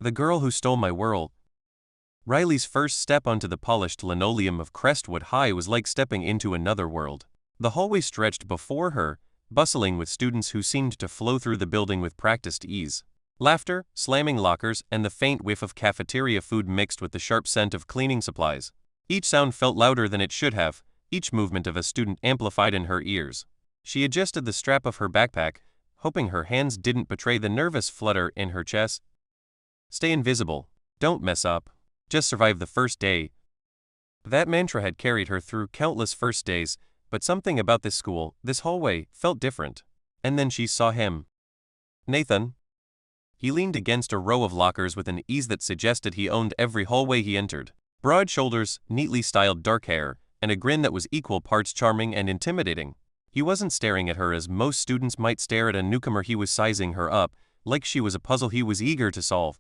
The girl who stole my world. Riley's first step onto the polished linoleum of Crestwood High was like stepping into another world. The hallway stretched before her, bustling with students who seemed to flow through the building with practiced ease. Laughter, slamming lockers, and the faint whiff of cafeteria food mixed with the sharp scent of cleaning supplies. Each sound felt louder than it should have, each movement of a student amplified in her ears. She adjusted the strap of her backpack, hoping her hands didn't betray the nervous flutter in her chest. Stay invisible. Don't mess up. Just survive the first day. That mantra had carried her through countless first days, but something about this school, this hallway, felt different. And then she saw him. Nathan. He leaned against a row of lockers with an ease that suggested he owned every hallway he entered. Broad shoulders, neatly styled dark hair, and a grin that was equal parts charming and intimidating. He wasn't staring at her as most students might stare at a newcomer. He was sizing her up, like she was a puzzle he was eager to solve.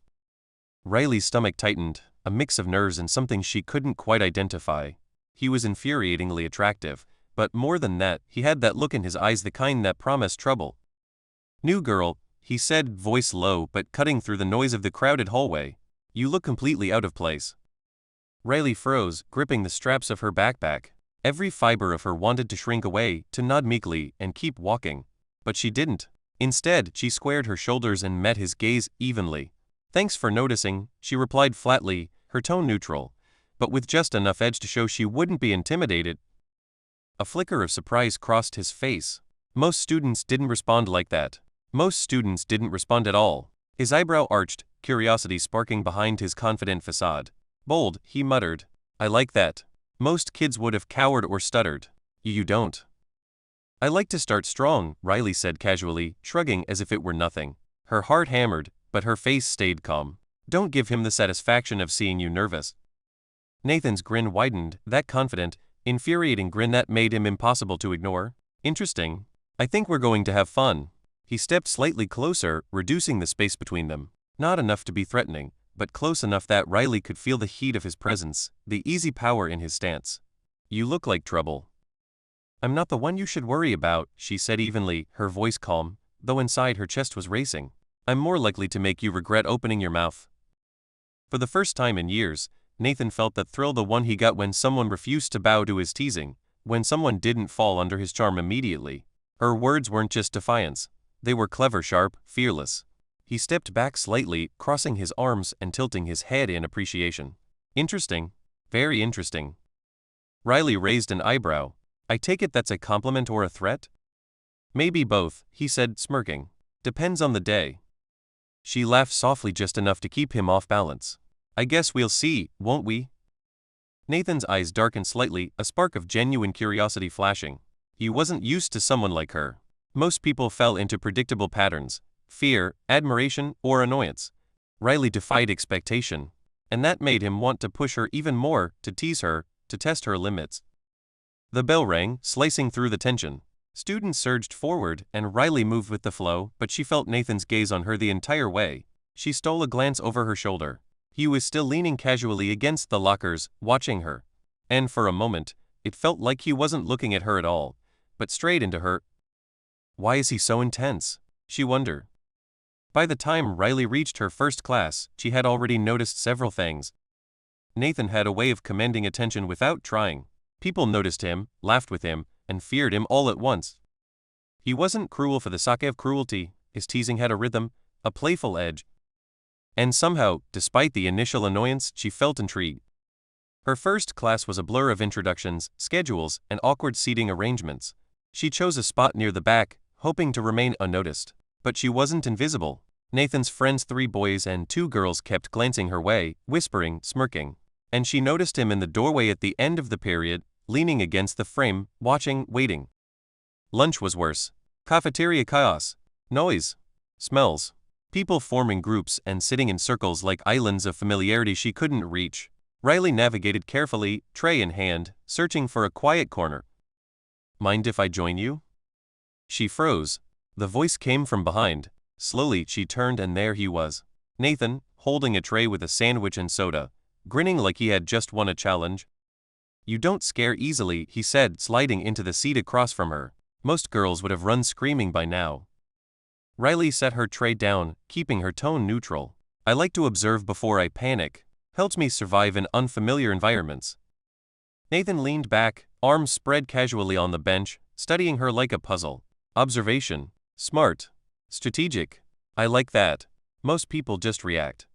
Riley's stomach tightened, a mix of nerves and something she couldn't quite identify. He was infuriatingly attractive, but more than that, he had that look in his eyes, the kind that promised trouble. New girl, he said, voice low but cutting through the noise of the crowded hallway. You look completely out of place. Riley froze, gripping the straps of her backpack. Every fiber of her wanted to shrink away, to nod meekly and keep walking. But she didn't. Instead, she squared her shoulders and met his gaze evenly. Thanks for noticing, she replied flatly, her tone neutral, but with just enough edge to show she wouldn't be intimidated. A flicker of surprise crossed his face. Most students didn't respond like that. Most students didn't respond at all. His eyebrow arched, curiosity sparking behind his confident facade. Bold, he muttered. I like that. Most kids would have cowered or stuttered. You don't. I like to start strong, Riley said casually, shrugging as if it were nothing. Her heart hammered, but her face stayed calm. Don't give him the satisfaction of seeing you nervous. Nathan's grin widened, that confident, infuriating grin that made him impossible to ignore. Interesting. I think we're going to have fun. He stepped slightly closer, reducing the space between them. Not enough to be threatening, but close enough that Riley could feel the heat of his presence, the easy power in his stance. You look like trouble. I'm not the one you should worry about, she said evenly, her voice calm, though inside her chest was racing. I'm more likely to make you regret opening your mouth. For the first time in years, Nathan felt that thrill, the one he got when someone refused to bow to his teasing, when someone didn't fall under his charm immediately. Her words weren't just defiance. They were clever, sharp, fearless. He stepped back slightly, crossing his arms and tilting his head in appreciation. Interesting. Very interesting. Riley raised an eyebrow. I take it that's a compliment or a threat? Maybe both, he said, smirking. Depends on the day. She laughed softly, just enough to keep him off balance. I guess we'll see, won't we? Nathan's eyes darkened slightly, a spark of genuine curiosity flashing. He wasn't used to someone like her. Most people fell into predictable patterns: fear, admiration, or annoyance. Riley defied expectation, and that made him want to push her even more, to tease her, to test her limits. The bell rang, slicing through the tension. Students surged forward, and Riley moved with the flow, but she felt Nathan's gaze on her the entire way. She stole a glance over her shoulder. He was still leaning casually against the lockers, watching her. And for a moment, it felt like he wasn't looking at her at all, but straight into her. Why is he so intense? She wondered. By the time Riley reached her first class, she had already noticed several things. Nathan had a way of commanding attention without trying. People noticed him, laughed with him, and feared him all at once. He wasn't cruel for the sake of cruelty. His teasing had a rhythm, a playful edge. And somehow, despite the initial annoyance, she felt intrigued. Her first class was a blur of introductions, schedules, and awkward seating arrangements. She chose a spot near the back, hoping to remain unnoticed. But she wasn't invisible. Nathan's friends, 3 boys and 2 girls, kept glancing her way, whispering, smirking. And she noticed him in the doorway at the end of the period, leaning against the frame, watching, waiting. Lunch was worse. Cafeteria chaos. Noise. Smells. People forming groups and sitting in circles like islands of familiarity she couldn't reach. Riley navigated carefully, tray in hand, searching for a quiet corner. Mind if I join you? She froze. The voice came from behind. Slowly she turned, and there he was. Nathan, holding a tray with a sandwich and soda, grinning like he had just won a challenge. You don't scare easily, he said, sliding into the seat across from her. Most girls would have run screaming by now. Riley set her tray down, keeping her tone neutral. I like to observe before I panic. Helps me survive in unfamiliar environments. Nathan leaned back, arms spread casually on the bench, studying her like a puzzle. Observation. Smart. Strategic. I like that. Most people just react.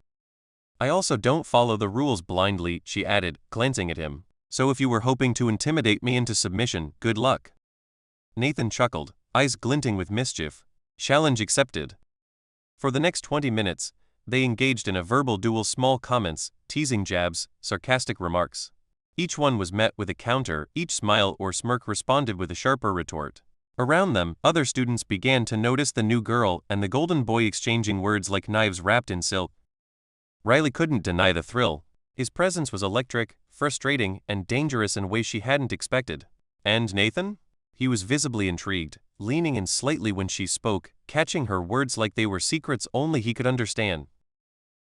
I also don't follow the rules blindly, she added, glancing at him. So if you were hoping to intimidate me into submission, good luck. Nathan chuckled, eyes glinting with mischief. Challenge accepted. For the next 20 minutes, they engaged in a verbal duel, small comments, teasing jabs, sarcastic remarks. Each one was met with a counter, each smile or smirk responded with a sharper retort. Around them, other students began to notice the new girl and the golden boy exchanging words like knives wrapped in silk. Riley couldn't deny the thrill. His presence was electric, frustrating, and dangerous in ways she hadn't expected. And Nathan? He was visibly intrigued, leaning in slightly when she spoke, catching her words like they were secrets only he could understand.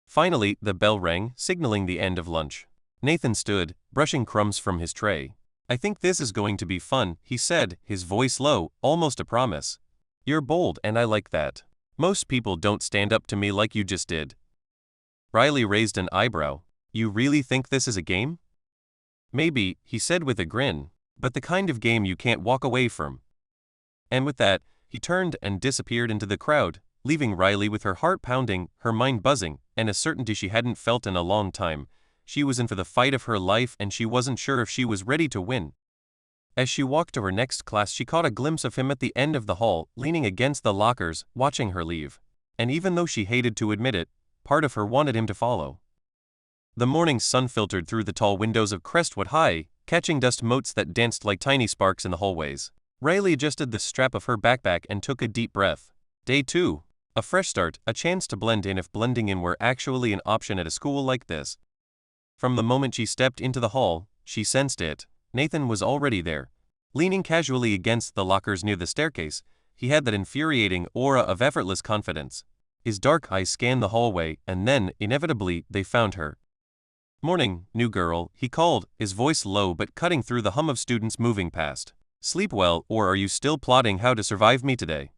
Finally, the bell rang, signaling the end of lunch. Nathan stood, brushing crumbs from his tray. I think this is going to be fun, he said, his voice low, almost a promise. You're bold and I like that. Most people don't stand up to me like you just did. Riley raised an eyebrow. You really think this is a game? Maybe, he said with a grin, but the kind of game you can't walk away from. And with that, he turned and disappeared into the crowd, leaving Riley with her heart pounding, her mind buzzing, and a certainty she hadn't felt in a long time. She was in for the fight of her life and she wasn't sure if she was ready to win. As she walked to her next class, she caught a glimpse of him at the end of the hall, leaning against the lockers, watching her leave. And even though she hated to admit it, part of her wanted him to follow. The morning sun filtered through the tall windows of Crestwood High, catching dust motes that danced like tiny sparks in the hallways. Riley adjusted the strap of her backpack and took a deep breath. Day 2. A fresh start, a chance to blend in if blending in were actually an option at a school like this. From the moment she stepped into the hall, she sensed it. Nathan was already there. Leaning casually against the lockers near the staircase, he had that infuriating aura of effortless confidence. His dark eyes scanned the hallway, and then, inevitably, they found her. Morning, new girl, he called, his voice low but cutting through the hum of students moving past. Sleep well, or are you still plotting how to survive me today?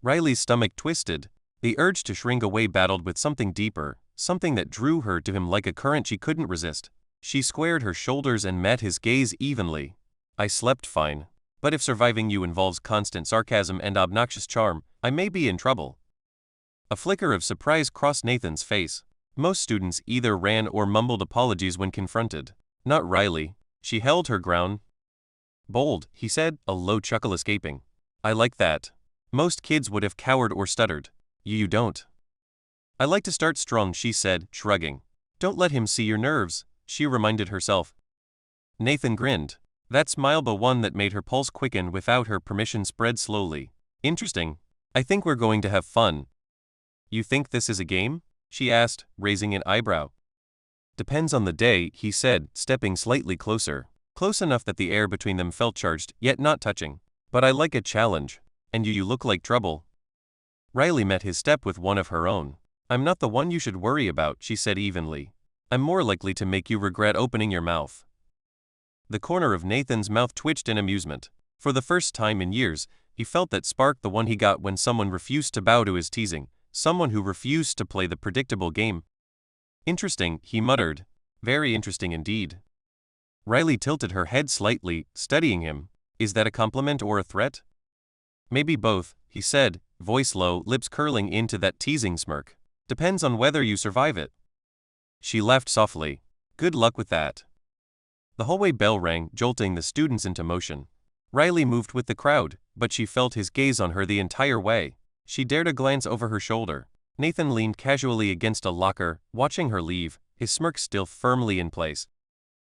Riley's stomach twisted. The urge to shrink away battled with something deeper, something that drew her to him like a current she couldn't resist. She squared her shoulders and met his gaze evenly. I slept fine. But if surviving you involves constant sarcasm and obnoxious charm, I may be in trouble. A flicker of surprise crossed Nathan's face. Most students either ran or mumbled apologies when confronted. Not Riley. She held her ground. Bold, he said, a low chuckle escaping. I like that. Most kids would have cowered or stuttered. You don't. I like to start strong, she said, shrugging. Don't let him see your nerves, she reminded herself. Nathan grinned. That smile, the one that made her pulse quicken without her permission, spread slowly. Interesting. I think we're going to have fun. You think this is a game? She asked, raising an eyebrow. Depends on the day, he said, stepping slightly closer. Close enough that the air between them felt charged, yet not touching. But I like a challenge. And you look like trouble. Riley met his step with one of her own. I'm not the one you should worry about, she said evenly. I'm more likely to make you regret opening your mouth. The corner of Nathan's mouth twitched in amusement. For the first time in years, he felt that spark, the one he got when someone refused to bow to his teasing, someone who refused to play the predictable game. Interesting, he muttered. Very interesting indeed. Riley tilted her head slightly, studying him. Is that a compliment or a threat? Maybe both, he said, voice low, lips curling into that teasing smirk. Depends on whether you survive it. She laughed softly. Good luck with that. The hallway bell rang, jolting the students into motion. Riley moved with the crowd, but she felt his gaze on her the entire way. She dared a glance over her shoulder. Nathan leaned casually against a locker, watching her leave, his smirk still firmly in place.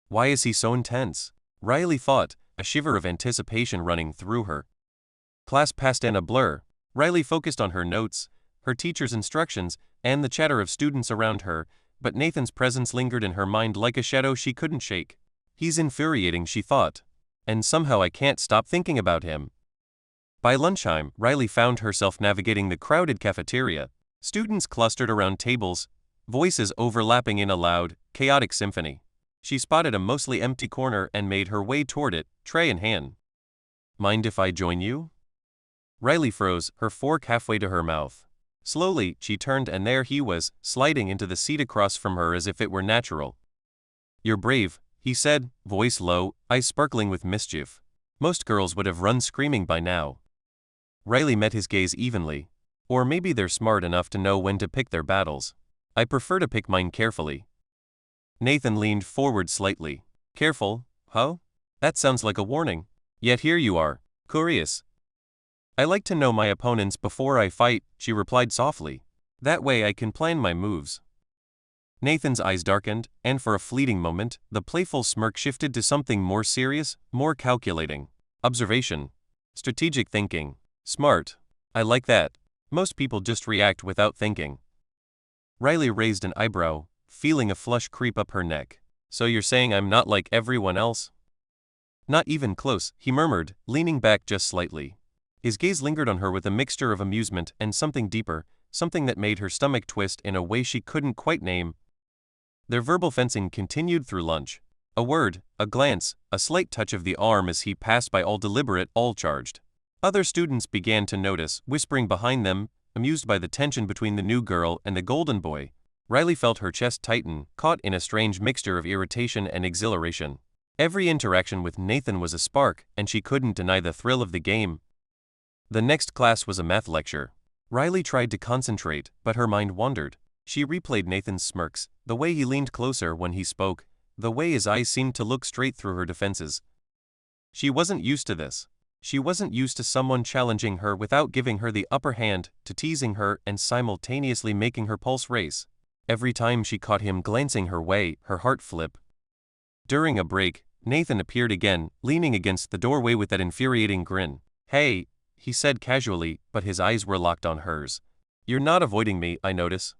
Why is he so intense? Riley thought, a shiver of anticipation running through her. Class passed in a blur. Riley focused on her notes, her teacher's instructions, and the chatter of students around her, but Nathan's presence lingered in her mind like a shadow she couldn't shake. He's infuriating, she thought. And somehow I can't stop thinking about him. By lunchtime, Riley found herself navigating the crowded cafeteria. Students clustered around tables, voices overlapping in a loud, chaotic symphony. She spotted a mostly empty corner and made her way toward it, tray in hand. Mind if I join you? Riley froze, her fork halfway to her mouth. Slowly, she turned and there he was, sliding into the seat across from her as if it were natural. "You're brave," he said, voice low, eyes sparkling with mischief. "Most girls would have run screaming by now." Riley met his gaze evenly. "Or maybe they're smart enough to know when to pick their battles. I prefer to pick mine carefully." Nathan leaned forward slightly. "Careful, huh? That sounds like a warning. Yet here you are, curious." "I like to know my opponents before I fight," she replied softly. "That way I can plan my moves." Nathan's eyes darkened, and for a fleeting moment, the playful smirk shifted to something more serious, more calculating. "Observation. Strategic thinking. Smart. I like that. Most people just react without thinking." Riley raised an eyebrow, feeling a flush creep up her neck. "So you're saying I'm not like everyone else?" "Not even close," he murmured, leaning back just slightly. His gaze lingered on her with a mixture of amusement and something deeper, something that made her stomach twist in a way she couldn't quite name. Their verbal fencing continued through lunch. A word, a glance, a slight touch of the arm as he passed by, all deliberate, all charged. Other students began to notice, whispering behind them, amused by the tension between the new girl and the golden boy. Riley felt her chest tighten, caught in a strange mixture of irritation and exhilaration. Every interaction with Nathan was a spark, and she couldn't deny the thrill of the game. The next class was a math lecture. Riley tried to concentrate, but her mind wandered. She replayed Nathan's smirks, the way he leaned closer when he spoke, the way his eyes seemed to look straight through her defenses. She wasn't used to this. She wasn't used to someone challenging her without giving her the upper hand, to teasing her and simultaneously making her pulse race. Every time she caught him glancing her way, her heart flipped. During a break, Nathan appeared again, leaning against the doorway with that infuriating grin. "Hey," he said casually, but his eyes were locked on hers. "You're not avoiding me, I notice."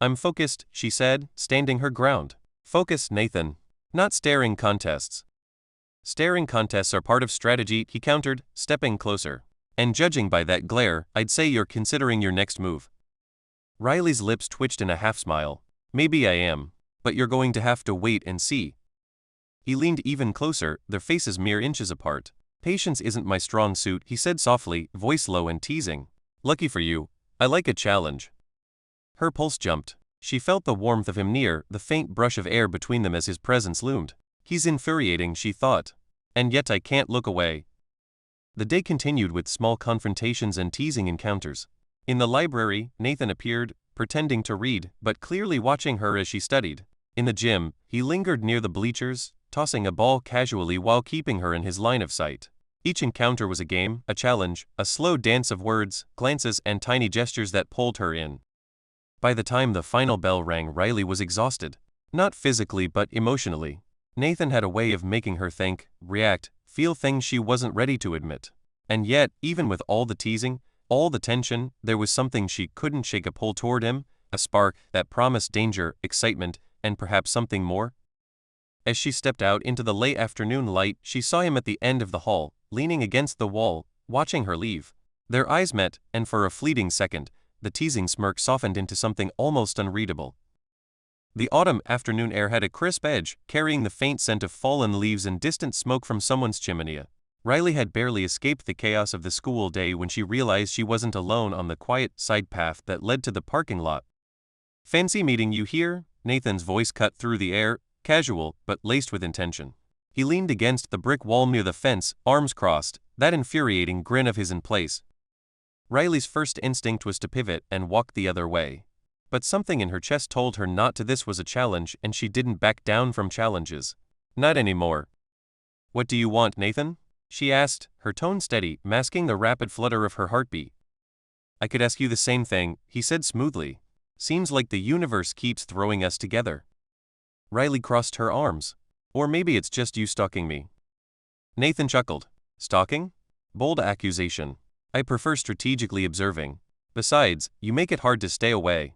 "I'm focused," she said, standing her ground. "Focused, Nathan. Not staring contests." "Staring contests are part of strategy," he countered, stepping closer. "And judging by that glare, I'd say you're considering your next move." Riley's lips twitched in a half-smile. "Maybe I am. But you're going to have to wait and see." He leaned even closer, their faces mere inches apart. "Patience isn't my strong suit," he said softly, voice low and teasing. "Lucky for you. I like a challenge." Her pulse jumped. She felt the warmth of him near, the faint brush of air between them as his presence loomed. "He's infuriating," she thought. "And yet I can't look away." The day continued with small confrontations and teasing encounters. In the library, Nathan appeared, pretending to read, but clearly watching her as she studied. In the gym, he lingered near the bleachers, tossing a ball casually while keeping her in his line of sight. Each encounter was a game, a challenge, a slow dance of words, glances, and tiny gestures that pulled her in. By the time the final bell rang, Riley was exhausted. Not physically but emotionally. Nathan had a way of making her think, react, feel things she wasn't ready to admit. And yet, even with all the teasing, all the tension, there was something she couldn't shake, a pull toward him, a spark that promised danger, excitement, and perhaps something more. As she stepped out into the late afternoon light, she saw him at the end of the hall, leaning against the wall, watching her leave. Their eyes met, and for a fleeting second, the teasing smirk softened into something almost unreadable. The autumn afternoon air had a crisp edge, carrying the faint scent of fallen leaves and distant smoke from someone's chimney. Riley had barely escaped the chaos of the school day when she realized she wasn't alone on the quiet side path that led to the parking lot. "Fancy meeting you here," Nathan's voice cut through the air, casual, but laced with intention. He leaned against the brick wall near the fence, arms crossed, that infuriating grin of his in place. Riley's first instinct was to pivot and walk the other way. But something in her chest told her not to. This was a challenge, and she didn't back down from challenges. Not anymore. "What do you want, Nathan?" she asked, her tone steady, masking the rapid flutter of her heartbeat. "I could ask you the same thing," he said smoothly. "Seems like the universe keeps throwing us together." Riley crossed her arms. "Or maybe it's just you stalking me." Nathan chuckled. "Stalking? Bold accusation. I prefer strategically observing. Besides, you make it hard to stay away."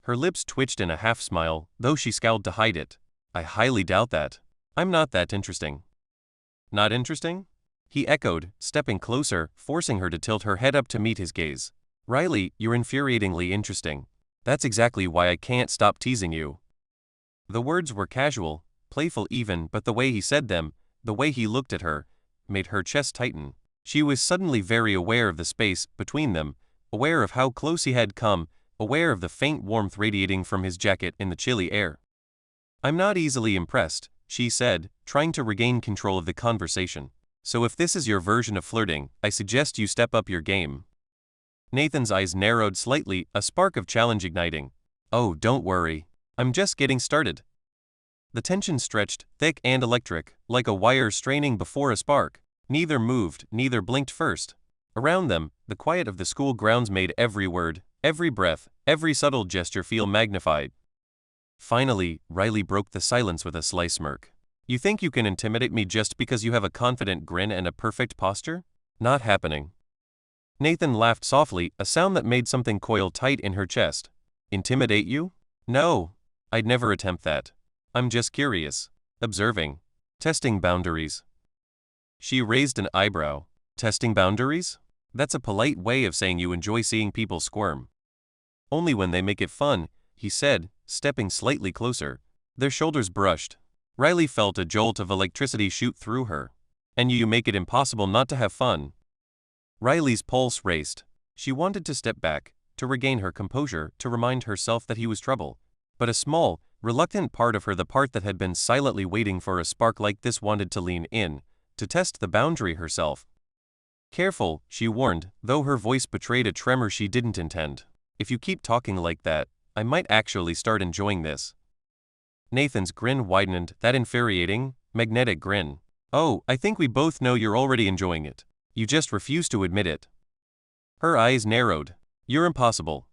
Her lips twitched in a half-smile, though she scowled to hide it. "I highly doubt that. I'm not that interesting." "Not interesting?" he echoed, stepping closer, forcing her to tilt her head up to meet his gaze. "Riley, you're infuriatingly interesting. That's exactly why I can't stop teasing you." The words were casual, playful even, but the way he said them, the way he looked at her, made her chest tighten. She was suddenly very aware of the space between them, aware of how close he had come, aware of the faint warmth radiating from his jacket in the chilly air. "I'm not easily impressed," she said, trying to regain control of the conversation. "So if this is your version of flirting, I suggest you step up your game." Nathan's eyes narrowed slightly, a spark of challenge igniting. "Oh, don't worry. I'm just getting started." The tension stretched, thick and electric, like a wire straining before a spark. Neither moved, neither blinked first. Around them, the quiet of the school grounds made every word, every breath, every subtle gesture feel magnified. Finally, Riley broke the silence with a sly smirk. "You think you can intimidate me just because you have a confident grin and a perfect posture? Not happening." Nathan laughed softly, a sound that made something coil tight in her chest. "Intimidate you? No. I'd never attempt that. I'm just curious. Observing. Testing boundaries." She raised an eyebrow. "Testing boundaries? That's a polite way of saying you enjoy seeing people squirm." "Only when they make it fun," he said, stepping slightly closer. Their shoulders brushed. Riley felt a jolt of electricity shoot through her. "And you make it impossible not to have fun." Riley's pulse raced. She wanted to step back, to regain her composure, to remind herself that he was trouble. But a small, reluctant part of her, the part that had been silently waiting for a spark like this, wanted to lean in, to test the boundary herself. "Careful," she warned, though her voice betrayed a tremor she didn't intend. "If you keep talking like that, I might actually start enjoying this." Nathan's grin widened, that infuriating, magnetic grin. "Oh, I think we both know you're already enjoying it. You just refuse to admit it." Her eyes narrowed. "You're impossible."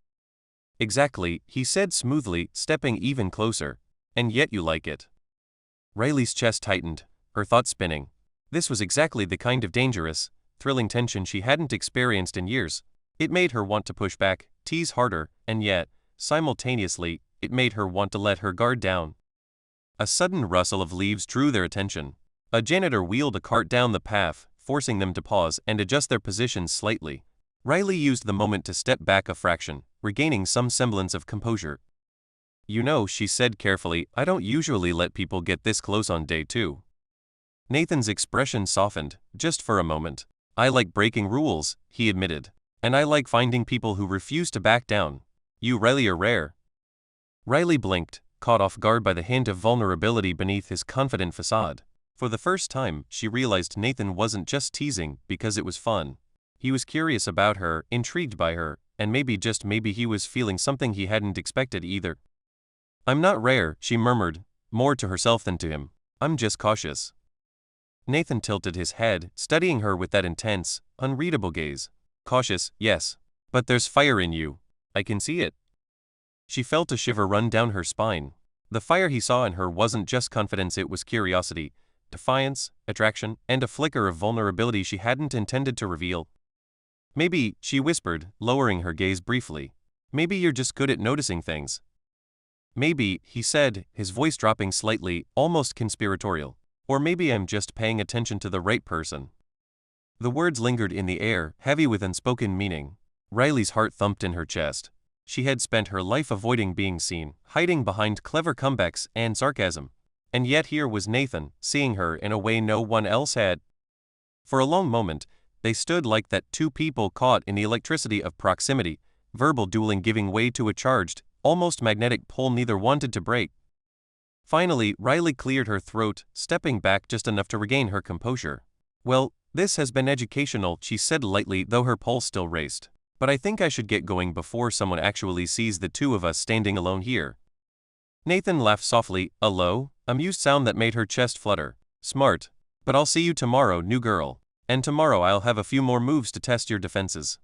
"Exactly," he said smoothly, stepping even closer. "And yet you like it." Riley's chest tightened, her thoughts spinning. This was exactly the kind of dangerous, thrilling tension she hadn't experienced in years. It made her want to push back, tease harder, and yet, simultaneously, it made her want to let her guard down. A sudden rustle of leaves drew their attention. A janitor wheeled a cart down the path, forcing them to pause and adjust their positions slightly. Riley used the moment to step back a fraction, regaining some semblance of composure. "You know," she said carefully, "I don't usually let people get this close on day 2. Nathan's expression softened, just for a moment. "I like breaking rules," he admitted. "And I like finding people who refuse to back down. You really are rare." Riley blinked, caught off guard by the hint of vulnerability beneath his confident facade. For the first time, she realized Nathan wasn't just teasing because it was fun. He was curious about her, intrigued by her, and maybe, just maybe, he was feeling something he hadn't expected either. "I'm not rare," she murmured, more to herself than to him. "I'm just cautious." Nathan tilted his head, studying her with that intense, unreadable gaze. "Cautious, yes. But there's fire in you. I can see it." She felt a shiver run down her spine. The fire he saw in her wasn't just confidence, it was curiosity, defiance, attraction, and a flicker of vulnerability she hadn't intended to reveal. "Maybe," she whispered, lowering her gaze briefly. "Maybe you're just good at noticing things." "Maybe," he said, his voice dropping slightly, almost conspiratorial. "Or maybe I'm just paying attention to the right person." The words lingered in the air, heavy with unspoken meaning. Riley's heart thumped in her chest. She had spent her life avoiding being seen, hiding behind clever comebacks and sarcasm. And yet here was Nathan, seeing her in a way no one else had. For a long moment, they stood like that, two people caught in the electricity of proximity, verbal dueling giving way to a charged, almost magnetic pull neither wanted to break. Finally, Riley cleared her throat, stepping back just enough to regain her composure. "Well, this has been educational," she said lightly, though her pulse still raced. "But I think I should get going before someone actually sees the two of us standing alone here." Nathan laughed softly, a low, amused sound that made her chest flutter. "Smart. But I'll see you tomorrow, new girl. And tomorrow I'll have a few more moves to test your defenses."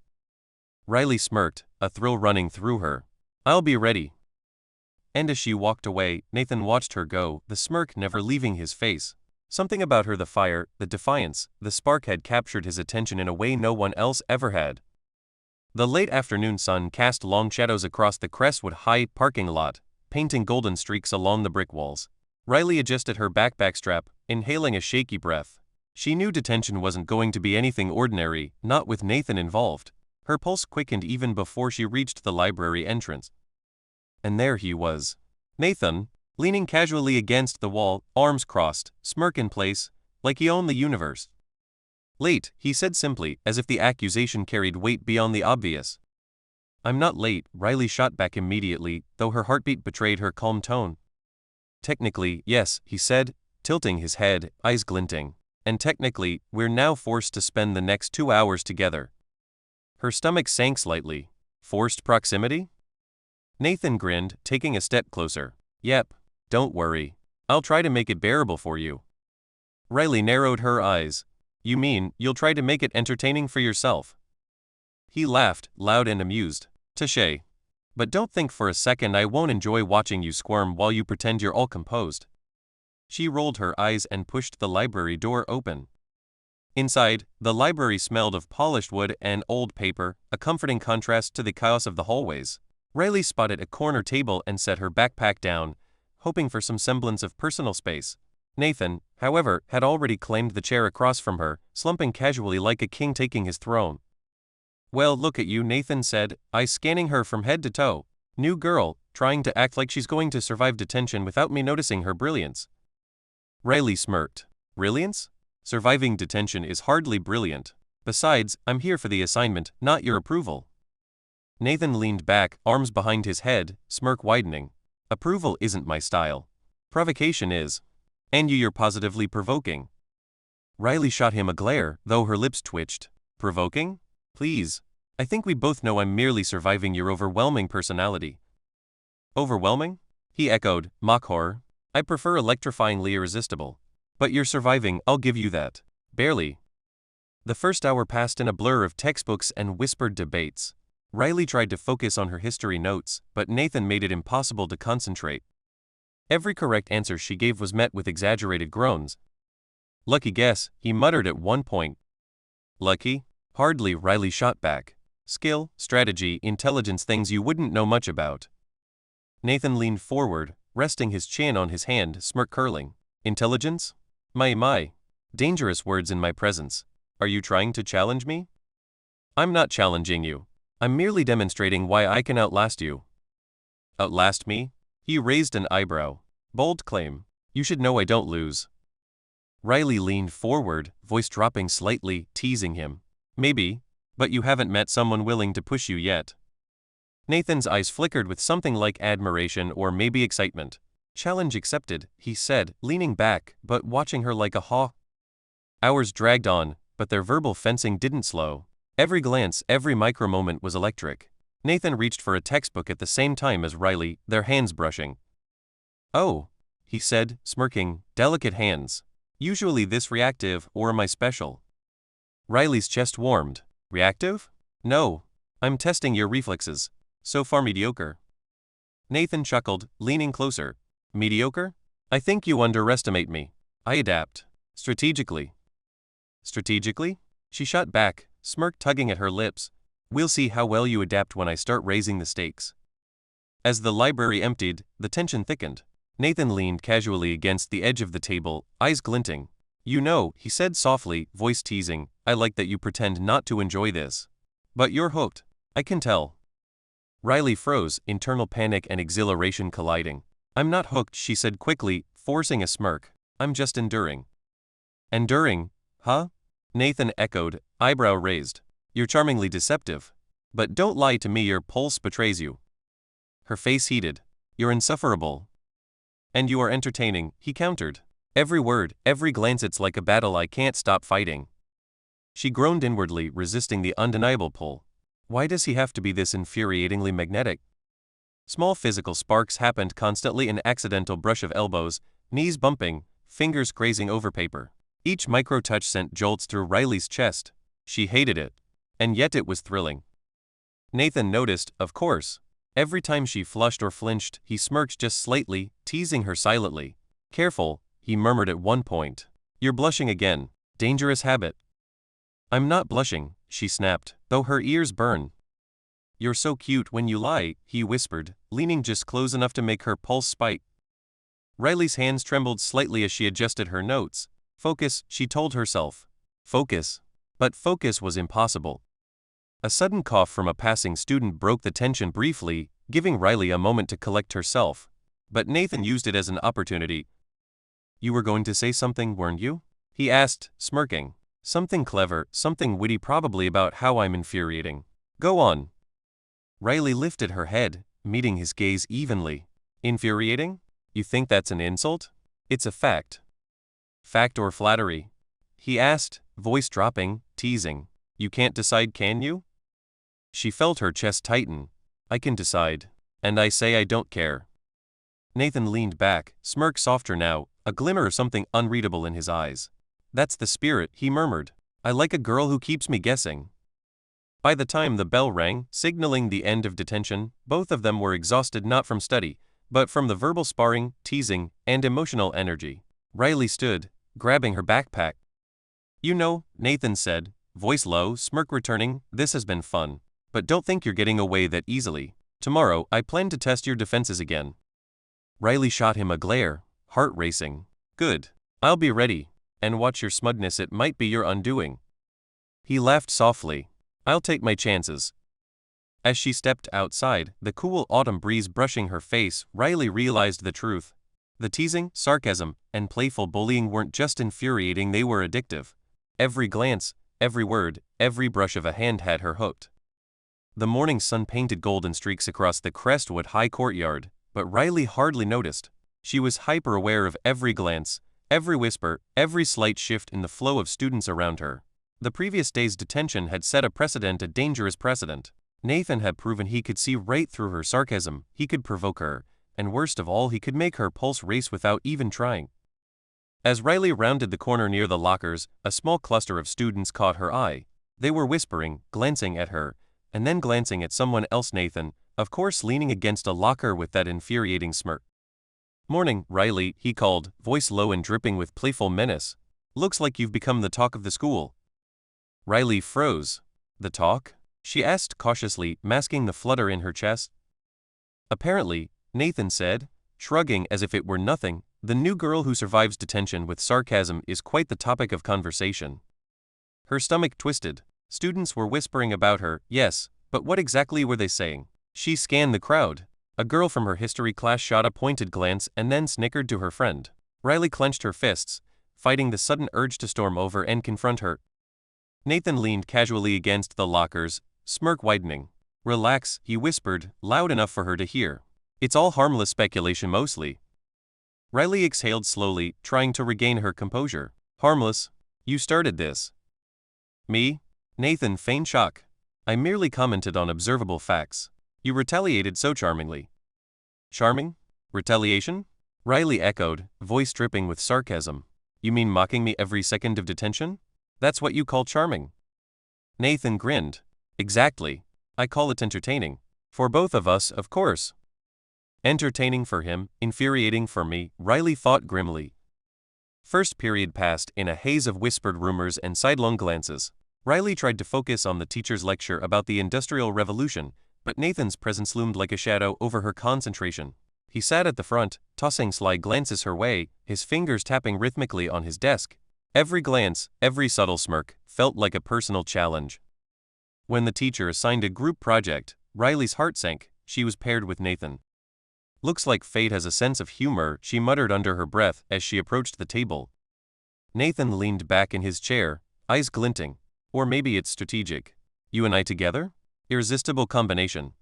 Riley smirked, a thrill running through her. "I'll be ready." And as she walked away, Nathan watched her go, the smirk never leaving his face. Something about her, the fire, the defiance, the spark, had captured his attention in a way no one else ever had. The late afternoon sun cast long shadows across the Crestwood High parking lot, painting golden streaks along the brick walls. Riley adjusted her backpack strap, inhaling a shaky breath. She knew detention wasn't going to be anything ordinary, not with Nathan involved. Her pulse quickened even before she reached the library entrance. And there he was. Nathan, leaning casually against the wall, arms crossed, smirk in place, like he owned the universe. "Late," he said simply, as if the accusation carried weight beyond the obvious. I'm not late, Riley shot back immediately, though her heartbeat betrayed her calm tone. Technically, yes, he said, tilting his head, eyes glinting. And technically, we're now forced to spend the next 2 hours together. Her stomach sank slightly. Forced proximity? Nathan grinned, taking a step closer. Yep, don't worry. I'll try to make it bearable for you. Riley narrowed her eyes. You mean, you'll try to make it entertaining for yourself? He laughed, loud and amused. Touché. But don't think for a second I won't enjoy watching you squirm while you pretend you're all composed. She rolled her eyes and pushed the library door open. Inside, the library smelled of polished wood and old paper, a comforting contrast to the chaos of the hallways. Riley spotted a corner table and set her backpack down, hoping for some semblance of personal space. Nathan, however, had already claimed the chair across from her, slumping casually like a king taking his throne. Well, look at you, Nathan said, eyes scanning her from head to toe. New girl, trying to act like she's going to survive detention without me noticing her brilliance. Riley smirked. Brilliance? Surviving detention is hardly brilliant. Besides, I'm here for the assignment, not your approval. Nathan leaned back, arms behind his head, smirk widening. Approval isn't my style. Provocation is. And you're positively provoking. Riley shot him a glare, though her lips twitched. Provoking? Please. I think we both know I'm merely surviving your overwhelming personality. Overwhelming? He echoed, mock horror. I prefer electrifyingly irresistible. But you're surviving, I'll give you that. Barely. The first hour passed in a blur of textbooks and whispered debates. Riley tried to focus on her history notes, but Nathan made it impossible to concentrate. Every correct answer she gave was met with exaggerated groans. Lucky guess, he muttered at one point. Lucky? Hardly, Riley shot back. Skill, strategy, intelligence, things you wouldn't know much about. Nathan leaned forward, resting his chin on his hand, smirk curling. Intelligence? My. Dangerous words in my presence. Are you trying to challenge me? I'm not challenging you. I'm merely demonstrating why I can outlast you. Outlast me? He raised an eyebrow. Bold claim. You should know I don't lose. Riley leaned forward, voice dropping slightly, teasing him. Maybe, but you haven't met someone willing to push you yet. Nathan's eyes flickered with something like admiration or maybe excitement. Challenge accepted, he said, leaning back, but watching her like a hawk. Hours dragged on, but their verbal fencing didn't slow. Every glance, every micro-moment was electric. Nathan reached for a textbook at the same time as Riley, their hands brushing. Oh, he said, smirking, delicate hands. Usually this reactive, or am I special? Riley's chest warmed. Reactive? No. I'm testing your reflexes. So far mediocre. Nathan chuckled, leaning closer. Mediocre? I think you underestimate me. I adapt. Strategically. Strategically? She shot back, smirk tugging at her lips. We'll see how well you adapt when I start raising the stakes. As the library emptied, the tension thickened. Nathan leaned casually against the edge of the table, eyes glinting. You know, he said softly, voice teasing, I like that you pretend not to enjoy this. But you're hooked. I can tell. Riley froze, internal panic and exhilaration colliding. I'm not hooked, she said quickly, forcing a smirk. I'm just enduring. Enduring? Huh? Nathan echoed, eyebrow raised. You're charmingly deceptive. But don't lie to me, your pulse betrays you. Her face heated. You're insufferable. And you are entertaining, he countered. Every word, every glance, it's like a battle I can't stop fighting. She groaned inwardly, resisting the undeniable pull. Why does he have to be this infuriatingly magnetic? Small physical sparks happened constantly, an accidental brush of elbows, knees bumping, fingers grazing over paper. Each micro-touch sent jolts through Riley's chest. She hated it. And yet it was thrilling. Nathan noticed, of course. Every time she flushed or flinched, he smirked just slightly, teasing her silently. Careful, he murmured at one point. You're blushing again. Dangerous habit. I'm not blushing, she snapped, though her ears burn. You're so cute when you lie, he whispered, leaning just close enough to make her pulse spike. Riley's hands trembled slightly as she adjusted her notes. Focus, she told herself. Focus. But focus was impossible. A sudden cough from a passing student broke the tension briefly, giving Riley a moment to collect herself. But Nathan used it as an opportunity. You were going to say something, weren't you? He asked, smirking. Something clever, something witty, probably about how I'm infuriating. Go on. Riley lifted her head, meeting his gaze evenly. Infuriating? You think that's an insult? It's a fact. Fact or flattery? He asked, voice dropping, teasing. You can't decide, can you? She felt her chest tighten. I can decide. And I say I don't care. Nathan leaned back, smirk softer now, a glimmer of something unreadable in his eyes. That's the spirit, he murmured. I like a girl who keeps me guessing. By the time the bell rang, signaling the end of detention, both of them were exhausted not from study, but from the verbal sparring, teasing, and emotional energy. Riley stood, grabbing her backpack. You know, Nathan said, voice low, smirk returning, this has been fun. But don't think you're getting away that easily. Tomorrow, I plan to test your defenses again. Riley shot him a glare, heart racing. Good. I'll be ready. And watch your smugness, it might be your undoing. He laughed softly. I'll take my chances. As she stepped outside, the cool autumn breeze brushing her face, Riley realized the truth. The teasing, sarcasm, and playful bullying weren't just infuriating, they were addictive. Every glance, every word, every brush of a hand had her hooked. The morning sun painted golden streaks across the Crestwood High courtyard, but Riley hardly noticed. She was hyper-aware of every glance, every whisper, every slight shift in the flow of students around her. The previous day's detention had set a dangerous precedent. Nathan had proven he could see right through her sarcasm, he could provoke her, and worst of all, he could make her pulse race without even trying. As Riley rounded the corner near the lockers, a small cluster of students caught her eye. They were whispering, glancing at her, and then glancing at someone else. Nathan, of course, leaning against a locker with that infuriating smirk. Morning, Riley, he called, voice low and dripping with playful menace. Looks like you've become the talk of the school. Riley froze. The talk? She asked cautiously, masking the flutter in her chest. Apparently, Nathan said, shrugging as if it were nothing, the new girl who survives detention with sarcasm is quite the topic of conversation. Her stomach twisted. Students were whispering about her, yes, but what exactly were they saying? She scanned the crowd. A girl from her history class shot a pointed glance and then snickered to her friend. Riley clenched her fists, fighting the sudden urge to storm over and confront her. Nathan leaned casually against the lockers, smirk widening. Relax, he whispered, loud enough for her to hear. It's all harmless speculation mostly. Riley exhaled slowly, trying to regain her composure. Harmless? You started this. Me? Nathan feigned shock. I merely commented on observable facts. You retaliated so charmingly. Charming? Retaliation? Riley echoed, voice dripping with sarcasm. You mean mocking me every second of detention? That's what you call charming? Nathan grinned. Exactly. I call it entertaining. For both of us, of course. Entertaining for him, infuriating for me, Riley thought grimly. First period passed in a haze of whispered rumors and sidelong glances. Riley tried to focus on the teacher's lecture about the Industrial Revolution, but Nathan's presence loomed like a shadow over her concentration. He sat at the front, tossing sly glances her way, his fingers tapping rhythmically on his desk. Every glance, every subtle smirk, felt like a personal challenge. When the teacher assigned a group project, Riley's heart sank. She was paired with Nathan. Looks like fate has a sense of humor, she muttered under her breath as she approached the table. Nathan leaned back in his chair, eyes glinting. Or maybe it's strategic. You and I together? Irresistible combination.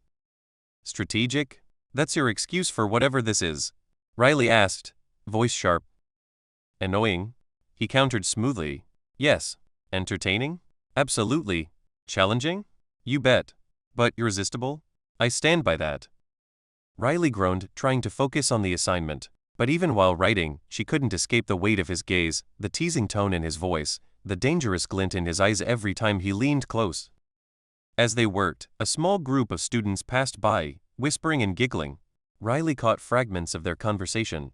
Strategic? That's your excuse for whatever this is? Riley asked, voice sharp. Annoying? He countered smoothly. Yes. Entertaining? Absolutely. Challenging? You bet. But irresistible? I stand by that. Riley groaned, trying to focus on the assignment. But even while writing, she couldn't escape the weight of his gaze, the teasing tone in his voice, the dangerous glint in his eyes every time he leaned close. As they worked, a small group of students passed by, whispering and giggling. Riley caught fragments of their conversation.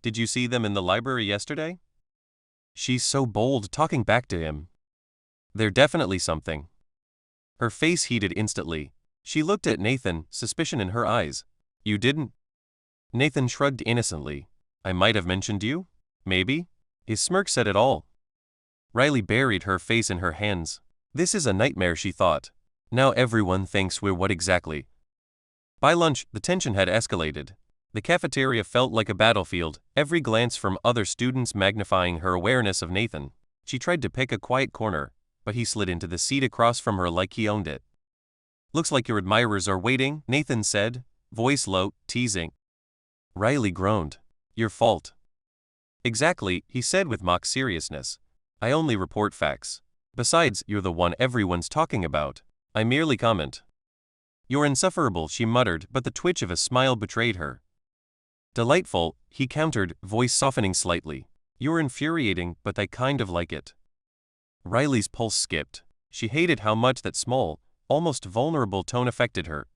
Did you see them in the library yesterday? She's so bold talking back to him. They're definitely something. Her face heated instantly. She looked at Nathan, suspicion in her eyes. You didn't? Nathan shrugged innocently. I might have mentioned you? Maybe? His smirk said it all. Riley buried her face in her hands. This is a nightmare, she thought. Now everyone thinks we're what exactly? By lunch, the tension had escalated. The cafeteria felt like a battlefield, every glance from other students magnifying her awareness of Nathan. She tried to pick a quiet corner, but he slid into the seat across from her like he owned it. Looks like your admirers are waiting, Nathan said, voice low, teasing. Riley groaned. Your fault. Exactly, he said with mock seriousness. I only report facts. Besides, you're the one everyone's talking about. I merely comment. You're insufferable, she muttered, but the twitch of a smile betrayed her. Delightful, he countered, voice softening slightly. You're infuriating, but I kind of like it. Riley's pulse skipped. She hated how much that small, almost vulnerable tone affected her.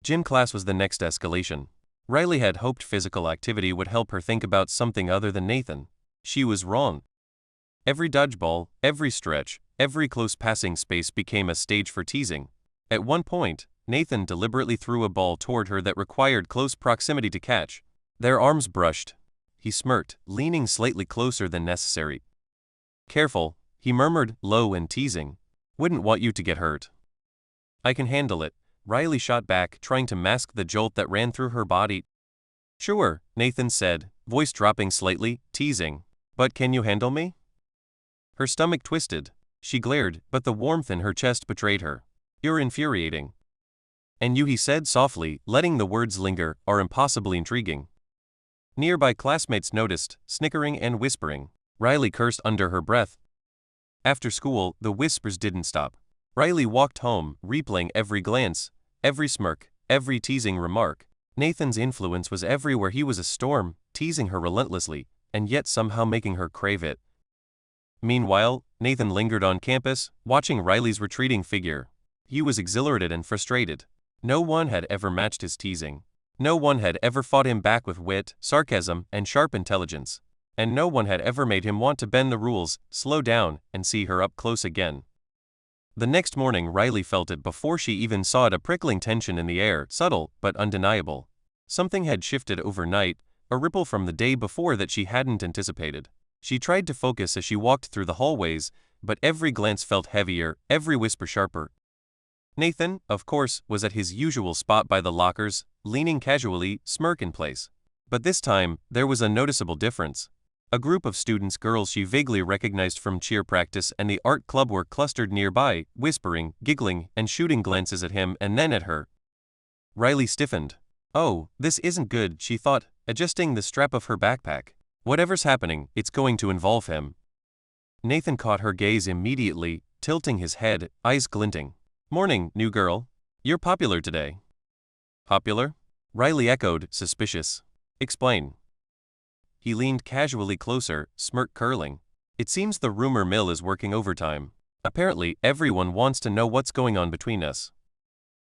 Gym class was the next escalation. Riley had hoped physical activity would help her think about something other than Nathan. She was wrong. Every dodgeball, every stretch, every close passing space became a stage for teasing. At one point, Nathan deliberately threw a ball toward her that required close proximity to catch. Their arms brushed. He smirked, leaning slightly closer than necessary. Careful, he murmured, low and teasing. Wouldn't want you to get hurt. I can handle it, Riley shot back, trying to mask the jolt that ran through her body. Sure, Nathan said, voice dropping slightly, teasing. But can you handle me? Her stomach twisted. She glared, but the warmth in her chest betrayed her. You're infuriating. And you, he said softly, letting the words linger, are impossibly intriguing. Nearby classmates noticed, snickering and whispering. Riley cursed under her breath. After school, the whispers didn't stop. Riley walked home, replaying every glance, every smirk, every teasing remark. Nathan's influence was everywhere. He was a storm, teasing her relentlessly, and yet somehow making her crave it. Meanwhile, Nathan lingered on campus, watching Riley's retreating figure. He was exhilarated and frustrated. No one had ever matched his teasing. No one had ever fought him back with wit, sarcasm, and sharp intelligence. And no one had ever made him want to bend the rules, slow down, and see her up close again. The next morning Riley felt it before she even saw it, a prickling tension in the air, subtle but undeniable. Something had shifted overnight, a ripple from the day before that she hadn't anticipated. She tried to focus as she walked through the hallways, but every glance felt heavier, every whisper sharper. Nathan, of course, was at his usual spot by the lockers, leaning casually, smirk in place. But this time, there was a noticeable difference. A group of students, girls she vaguely recognized from cheer practice and the art club, were clustered nearby, whispering, giggling, and shooting glances at him and then at her. Riley stiffened. Oh, this isn't good, she thought, adjusting the strap of her backpack. Whatever's happening, it's going to involve him. Nathan caught her gaze immediately, tilting his head, eyes glinting. Morning, new girl. You're popular today. Popular? Riley echoed, suspicious. Explain. He leaned casually closer, smirk curling. It seems the rumor mill is working overtime. Apparently, everyone wants to know what's going on between us.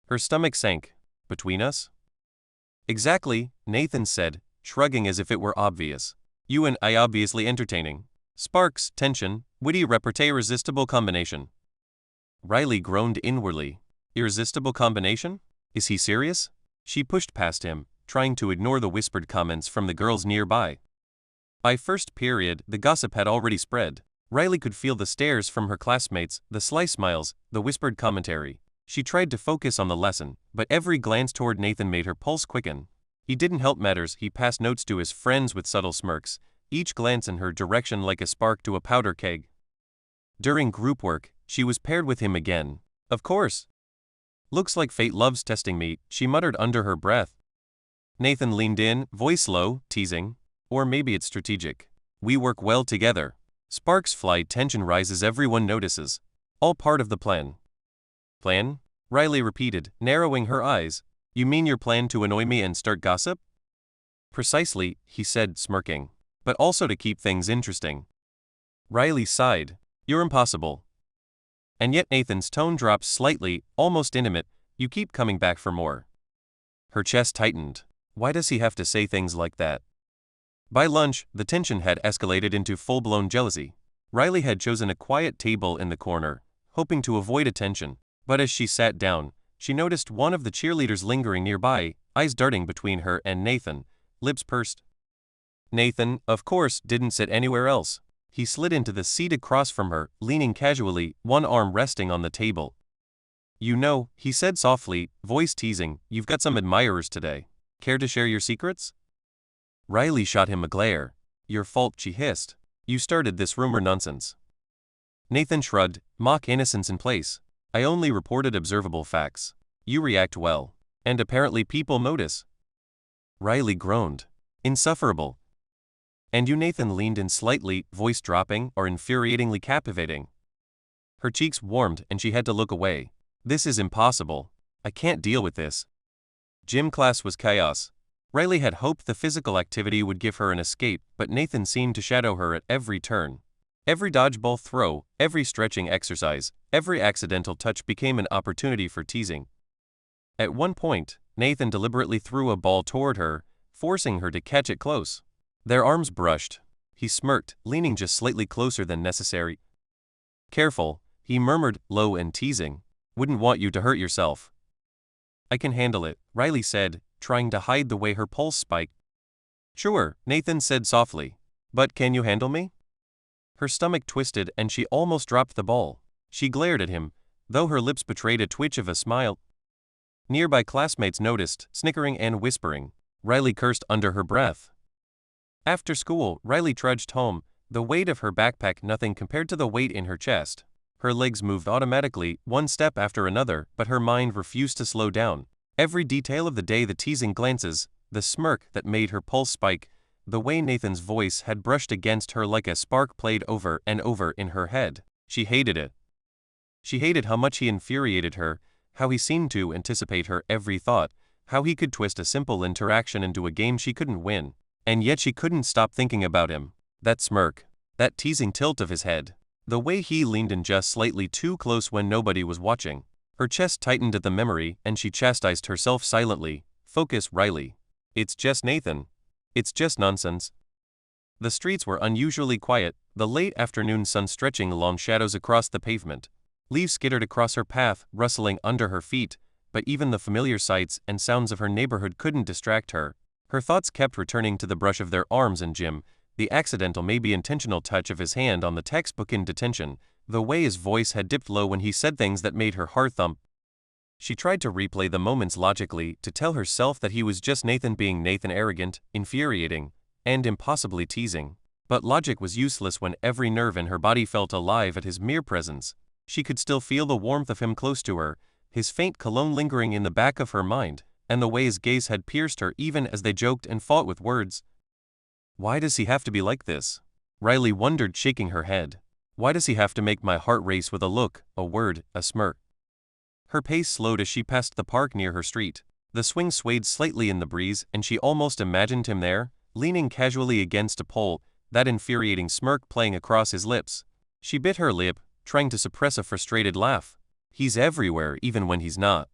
Her stomach sank. Between us? Exactly, Nathan said, shrugging as if it were obvious. You and I obviously entertaining. Sparks, tension, witty repartee, irresistible combination. Riley groaned inwardly. Irresistible combination? Is he serious? She pushed past him, trying to ignore the whispered comments from the girls nearby. By first period, the gossip had already spread. Riley could feel the stares from her classmates, the sly smiles, the whispered commentary. She tried to focus on the lesson, but every glance toward Nathan made her pulse quicken. He didn't help matters. He passed notes to his friends with subtle smirks, each glance in her direction like a spark to a powder keg. During group work, she was paired with him again. Of course. Looks like fate loves testing me, she muttered under her breath. Nathan leaned in, voice low, teasing. Or maybe it's strategic. We work well together. Sparks fly, tension rises, everyone notices. All part of the plan. Plan? Riley repeated, narrowing her eyes. You mean your plan to annoy me and start gossip? Precisely, he said, smirking. But also to keep things interesting. Riley sighed. You're impossible. And yet Nathan's tone dropped slightly, almost intimate. You keep coming back for more. Her chest tightened. Why does he have to say things like that? By lunch, the tension had escalated into full-blown jealousy. Riley had chosen a quiet table in the corner, hoping to avoid attention. But as she sat down, she noticed one of the cheerleaders lingering nearby, eyes darting between her and Nathan, lips pursed. Nathan, of course, didn't sit anywhere else. He slid into the seat across from her, leaning casually, one arm resting on the table. You know, he said softly, voice teasing, you've got some admirers today. Care to share your secrets? Riley shot him a glare. Your fault, she hissed. You started this rumor nonsense. Nathan shrugged, mock innocence in place. I only reported observable facts. You react well. And apparently people notice. Riley groaned. Insufferable. And you? Nathan leaned in slightly, voice dropping or infuriatingly captivating. Her cheeks warmed and she had to look away. This is impossible. I can't deal with this. Gym class was chaos. Riley had hoped the physical activity would give her an escape, but Nathan seemed to shadow her at every turn. Every dodgeball throw, every stretching exercise, every accidental touch became an opportunity for teasing. At one point, Nathan deliberately threw a ball toward her, forcing her to catch it close. Their arms brushed. He smirked, leaning just slightly closer than necessary. Careful, he murmured, low and teasing. Wouldn't want you to hurt yourself. I can handle it, Riley said, trying to hide the way her pulse spiked. Sure, Nathan said softly. But can you handle me? Her stomach twisted and she almost dropped the ball. She glared at him, though her lips betrayed a twitch of a smile. Nearby classmates noticed, snickering and whispering. Riley cursed under her breath. After school, Riley trudged home, the weight of her backpack nothing compared to the weight in her chest. Her legs moved automatically, one step after another, but her mind refused to slow down. Every detail of the day, the teasing glances, the smirk that made her pulse spike, the way Nathan's voice had brushed against her like a spark played over and over in her head. She hated it. She hated how much he infuriated her, how he seemed to anticipate her every thought, how he could twist a simple interaction into a game she couldn't win. And yet she couldn't stop thinking about him. That smirk, that teasing tilt of his head, the way he leaned in just slightly too close when nobody was watching. Her chest tightened at the memory and she chastised herself silently. Focus, Riley. It's just Nathan. It's just nonsense. The streets were unusually quiet, the late afternoon sun stretching long shadows across the pavement. Leaves skittered across her path, rustling under her feet, but even the familiar sights and sounds of her neighborhood couldn't distract her. Her thoughts kept returning to the brush of their arms in gym, the accidental maybe intentional touch of his hand on the textbook in detention, the way his voice had dipped low when he said things that made her heart thump. She tried to replay the moments logically, to tell herself that he was just Nathan being Nathan, arrogant, infuriating, and impossibly teasing. But logic was useless when every nerve in her body felt alive at his mere presence. She could still feel the warmth of him close to her, his faint cologne lingering in the back of her mind, and the way his gaze had pierced her even as they joked and fought with words. Why does he have to be like this? Riley wondered, shaking her head. Why does he have to make my heart race with a look, a word, a smirk? Her pace slowed as she passed the park near her street. The swing swayed slightly in the breeze and she almost imagined him there, leaning casually against a pole, that infuriating smirk playing across his lips. She bit her lip, trying to suppress a frustrated laugh. He's everywhere even when he's not.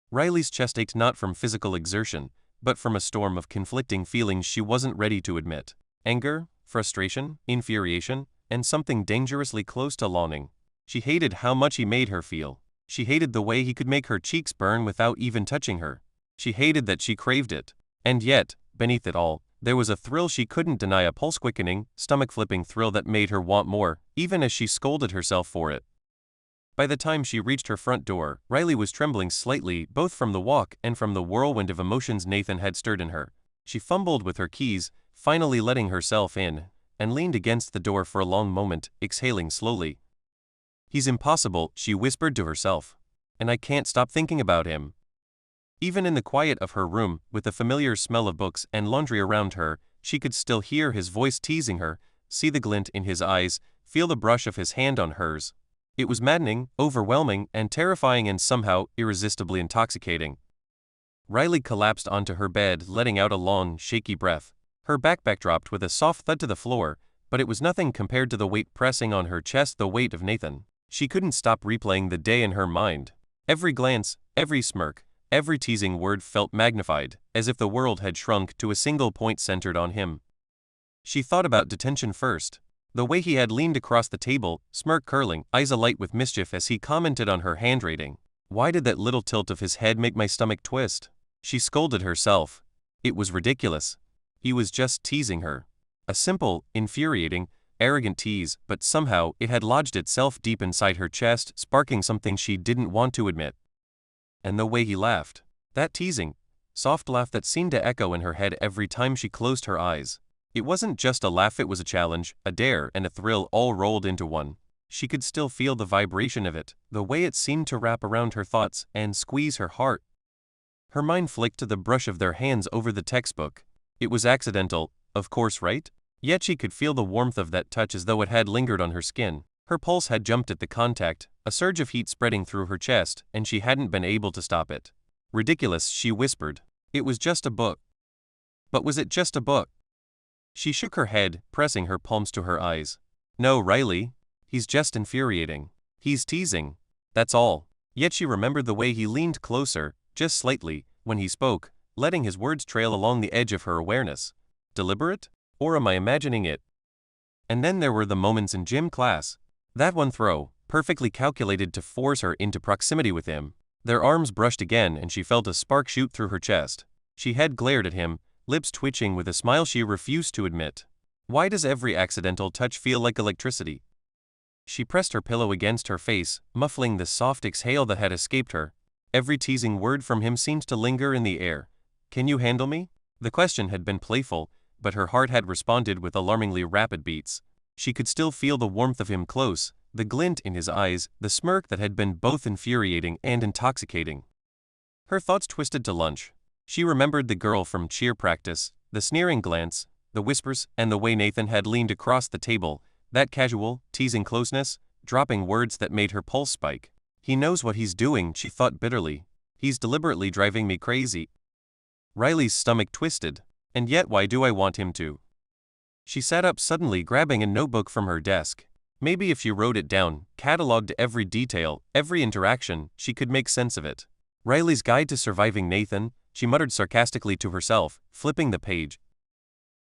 Riley's chest ached not from physical exertion, but from a storm of conflicting feelings she wasn't ready to admit. Anger, frustration, infuriation, and something dangerously close to longing. She hated how much he made her feel. She hated the way he could make her cheeks burn without even touching her. She hated that she craved it. And yet, beneath it all, there was a thrill she couldn't deny, a pulse-quickening, stomach-flipping thrill that made her want more, even as she scolded herself for it. By the time she reached her front door, Riley was trembling slightly, both from the walk and from the whirlwind of emotions Nathan had stirred in her. She fumbled with her keys, finally letting herself in, and leaned against the door for a long moment, exhaling slowly. He's impossible, she whispered to herself. And I can't stop thinking about him. Even in the quiet of her room, with the familiar smell of books and laundry around her, she could still hear his voice teasing her, see the glint in his eyes, feel the brush of his hand on hers. It was maddening, overwhelming, and terrifying, and somehow irresistibly intoxicating. Riley collapsed onto her bed, letting out a long, shaky breath. Her backpack dropped with a soft thud to the floor, but it was nothing compared to the weight pressing on her chest, the weight of Nathan. She couldn't stop replaying the day in her mind. Every glance, every smirk, every teasing word felt magnified, as if the world had shrunk to a single point centered on him. She thought about detention first. The way he had leaned across the table, smirk curling, eyes alight with mischief as he commented on her handwriting. Why did that little tilt of his head make my stomach twist? She scolded herself. It was ridiculous. He was just teasing her. A simple, infuriating, arrogant tease, but somehow it had lodged itself deep inside her chest, sparking something she didn't want to admit. And the way he laughed. That teasing, soft laugh that seemed to echo in her head every time she closed her eyes. It wasn't just a laugh, it was a challenge, a dare, and a thrill all rolled into one. She could still feel the vibration of it, the way it seemed to wrap around her thoughts and squeeze her heart. Her mind flicked to the brush of their hands over the textbook. It was accidental, of course, right? Yet she could feel the warmth of that touch as though it had lingered on her skin. Her pulse had jumped at the contact, a surge of heat spreading through her chest, and she hadn't been able to stop it. Ridiculous, she whispered. It was just a book. But was it just a book? She shook her head, pressing her palms to her eyes. No, Riley. He's just infuriating. He's teasing. That's all. Yet she remembered the way he leaned closer, just slightly, when he spoke, letting his words trail along the edge of her awareness. Deliberate? Or am I imagining it? And then there were the moments in gym class. That one throw, perfectly calculated to force her into proximity with him. Their arms brushed again and she felt a spark shoot through her chest. She had glared at him, lips twitching with a smile she refused to admit. Why does every accidental touch feel like electricity? She pressed her pillow against her face, muffling the soft exhale that had escaped her. Every teasing word from him seemed to linger in the air. Can you handle me? The question had been playful, but her heart had responded with alarmingly rapid beats. She could still feel the warmth of him close, the glint in his eyes, the smirk that had been both infuriating and intoxicating. Her thoughts twisted to lunch. She remembered the girl from cheer practice, the sneering glance, the whispers, and the way Nathan had leaned across the table, that casual, teasing closeness, dropping words that made her pulse spike. He knows what he's doing, she thought bitterly. He's deliberately driving me crazy. Riley's stomach twisted. And yet why do I want him to? She sat up suddenly, grabbing a notebook from her desk. Maybe if she wrote it down, cataloged every detail, every interaction, she could make sense of it. Riley's Guide to Surviving Nathan, she muttered sarcastically to herself, flipping the page.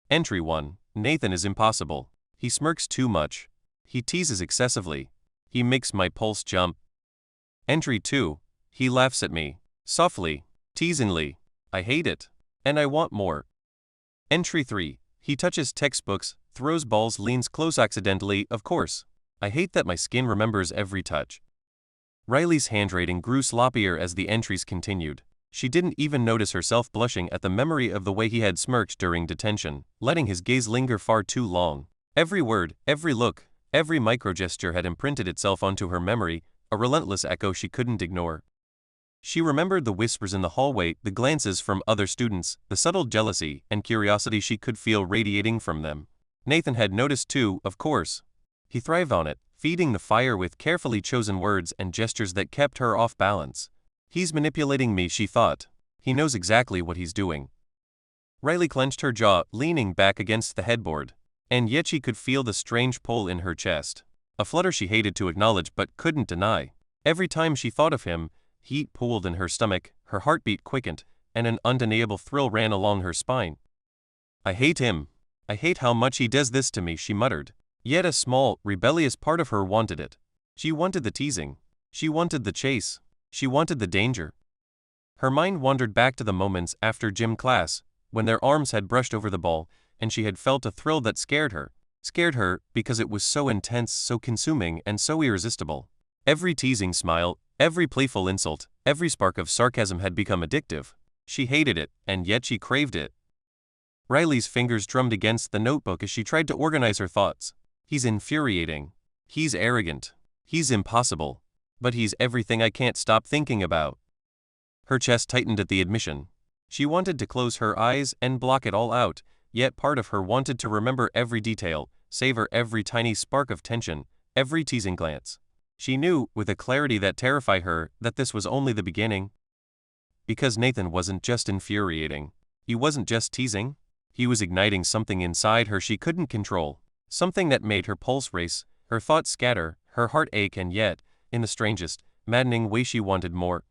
Entry 1. Nathan is impossible. He smirks too much. He teases excessively. He makes my pulse jump. Entry 2. He laughs at me. Softly. Teasingly. I hate it. And I want more. Entry 3. He touches textbooks, throws balls, leans close accidentally, of course. I hate that my skin remembers every touch. Riley's handwriting grew sloppier as the entries continued. She didn't even notice herself blushing at the memory of the way he had smirked during detention, letting his gaze linger far too long. Every word, every look, every microgesture had imprinted itself onto her memory, a relentless echo she couldn't ignore. She remembered the whispers in the hallway, the glances from other students, the subtle jealousy and curiosity she could feel radiating from them. Nathan had noticed too, of course. He thrived on it, feeding the fire with carefully chosen words and gestures that kept her off balance. He's manipulating me, she thought. He knows exactly what he's doing. Riley clenched her jaw, leaning back against the headboard. And yet she could feel the strange pull in her chest. A flutter she hated to acknowledge but couldn't deny. Every time she thought of him, heat pooled in her stomach, her heartbeat quickened, and an undeniable thrill ran along her spine. I hate him. I hate how much he does this to me, she muttered. Yet a small, rebellious part of her wanted it. She wanted the teasing. She wanted the chase. She wanted the danger. Her mind wandered back to the moments after gym class, when their arms had brushed over the ball, and she had felt a thrill that scared her. Scared her because it was so intense, so consuming, and so irresistible. Every teasing smile, every playful insult, every spark of sarcasm had become addictive. She hated it, and yet she craved it. Riley's fingers drummed against the notebook as she tried to organize her thoughts. He's infuriating. He's arrogant. He's impossible. But he's everything I can't stop thinking about. Her chest tightened at the admission. She wanted to close her eyes and block it all out, yet part of her wanted to remember every detail, savor every tiny spark of tension, every teasing glance. She knew, with a clarity that terrified her, that this was only the beginning. Because Nathan wasn't just infuriating. He wasn't just teasing. He was igniting something inside her she couldn't control. Something that made her pulse race, her thoughts scatter, her heart ache, and yet, in the strangest, maddening way, she wanted more.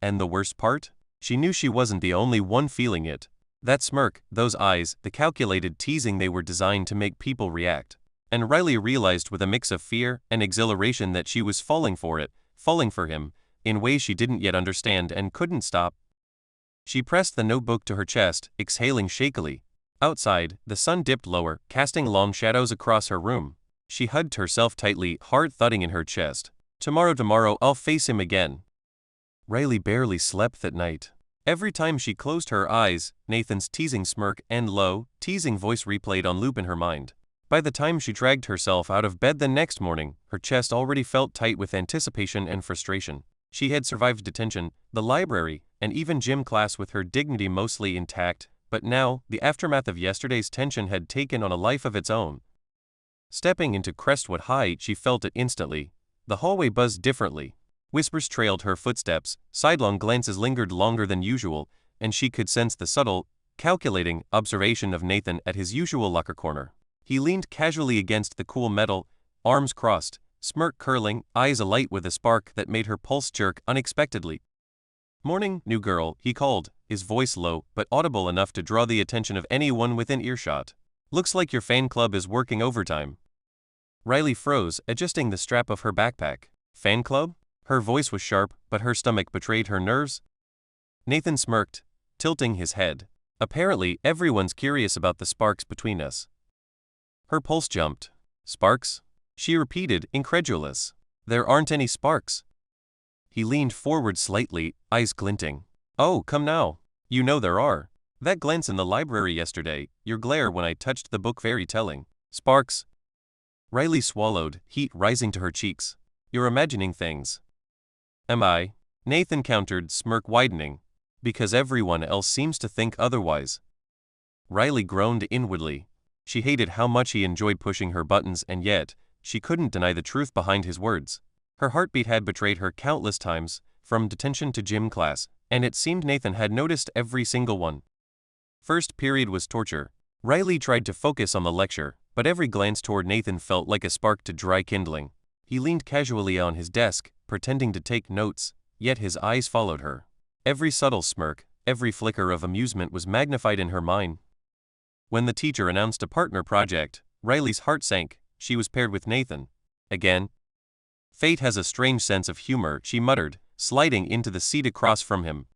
And the worst part? She knew she wasn't the only one feeling it. That smirk, those eyes, the calculated teasing, they were designed to make people react. And Riley realized with a mix of fear and exhilaration that she was falling for it, falling for him, in ways she didn't yet understand and couldn't stop. She pressed the notebook to her chest, exhaling shakily. Outside, the sun dipped lower, casting long shadows across her room. She hugged herself tightly, heart thudding in her chest. Tomorrow I'll face him again. Riley barely slept that night. Every time she closed her eyes, Nathan's teasing smirk and low, teasing voice replayed on loop in her mind. By the time she dragged herself out of bed the next morning, her chest already felt tight with anticipation and frustration. She had survived detention, the library, and even gym class with her dignity mostly intact, but now, the aftermath of yesterday's tension had taken on a life of its own. Stepping into Crestwood High, she felt it instantly. The hallway buzzed differently. Whispers trailed her footsteps, sidelong glances lingered longer than usual, and she could sense the subtle, calculating observation of Nathan at his usual locker corner. He leaned casually against the cool metal, arms crossed, smirk curling, eyes alight with a spark that made her pulse jerk unexpectedly. "Morning, new girl," he called, his voice low but audible enough to draw the attention of anyone within earshot. "Looks like your fan club is working overtime." Riley froze, adjusting the strap of her backpack. "Fan club?" Her voice was sharp, but her stomach betrayed her nerves. Nathan smirked, tilting his head. "Apparently, everyone's curious about the sparks between us." Her pulse jumped. "Sparks?" she repeated, incredulous. "There aren't any sparks." He leaned forward slightly, eyes glinting. "Oh, come now. You know there are. That glance in the library yesterday, your glare when I touched the book, very telling." "Sparks?" Riley swallowed, heat rising to her cheeks. "You're imagining things." "Am I?" Nathan countered, smirk widening. "Because everyone else seems to think otherwise." Riley groaned inwardly. She hated how much he enjoyed pushing her buttons, and yet, she couldn't deny the truth behind his words. Her heartbeat had betrayed her countless times, from detention to gym class, and it seemed Nathan had noticed every single one. First period was torture. Riley tried to focus on the lecture, but every glance toward Nathan felt like a spark to dry kindling. He leaned casually on his desk, pretending to take notes, yet his eyes followed her. Every subtle smirk, every flicker of amusement was magnified in her mind. When the teacher announced a partner project, Riley's heart sank. She was paired with Nathan. Again. "Fate has a strange sense of humor," she muttered, sliding into the seat across from him.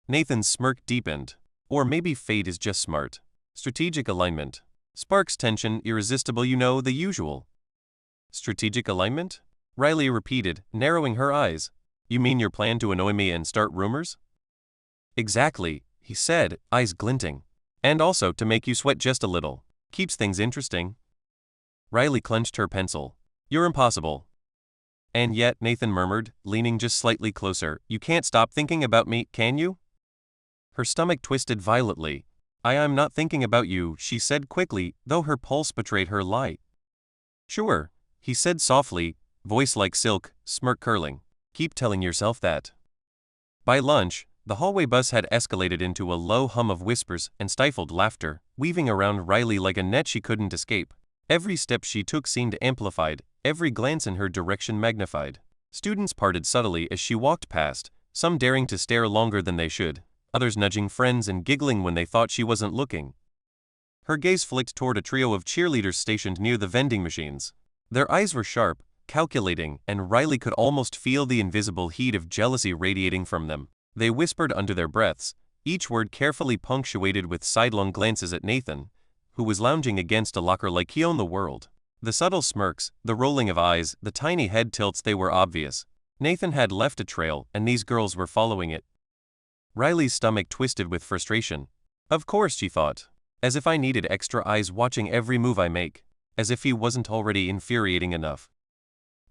Nathan's smirk deepened. "Or maybe fate is just smart. Strategic alignment. Sparks tension, irresistible, you know, the usual." "Strategic alignment?" Riley repeated, narrowing her eyes. "You mean your plan to annoy me and start rumors?" "Exactly," he said, eyes glinting. "And also to make you sweat just a little. Keeps things interesting." Riley clenched her pencil. "You're impossible." "And yet," Nathan murmured, leaning just slightly closer, "you can't stop thinking about me, can you?" Her stomach twisted violently. I'm not thinking about you," she said quickly, though her pulse betrayed her lie. "Sure," he said softly, voice like silk, smirk curling. "Keep telling yourself that." By lunch, the hallway buzz had escalated into a low hum of whispers and stifled laughter, weaving around Riley like a net she couldn't escape. Every step she took seemed amplified, every glance in her direction magnified. Students parted subtly as she walked past, some daring to stare longer than they should, others nudging friends and giggling when they thought she wasn't looking. Her gaze flicked toward a trio of cheerleaders stationed near the vending machines. Their eyes were sharp, calculating, and Riley could almost feel the invisible heat of jealousy radiating from them. They whispered under their breaths, each word carefully punctuated with sidelong glances at Nathan, who was lounging against a locker like he owned the world. The subtle smirks, the rolling of eyes, the tiny head tilts, they were obvious. Nathan had left a trail, and these girls were following it. Riley's stomach twisted with frustration. Of course, she thought. As if I needed extra eyes watching every move I make. As if he wasn't already infuriating enough.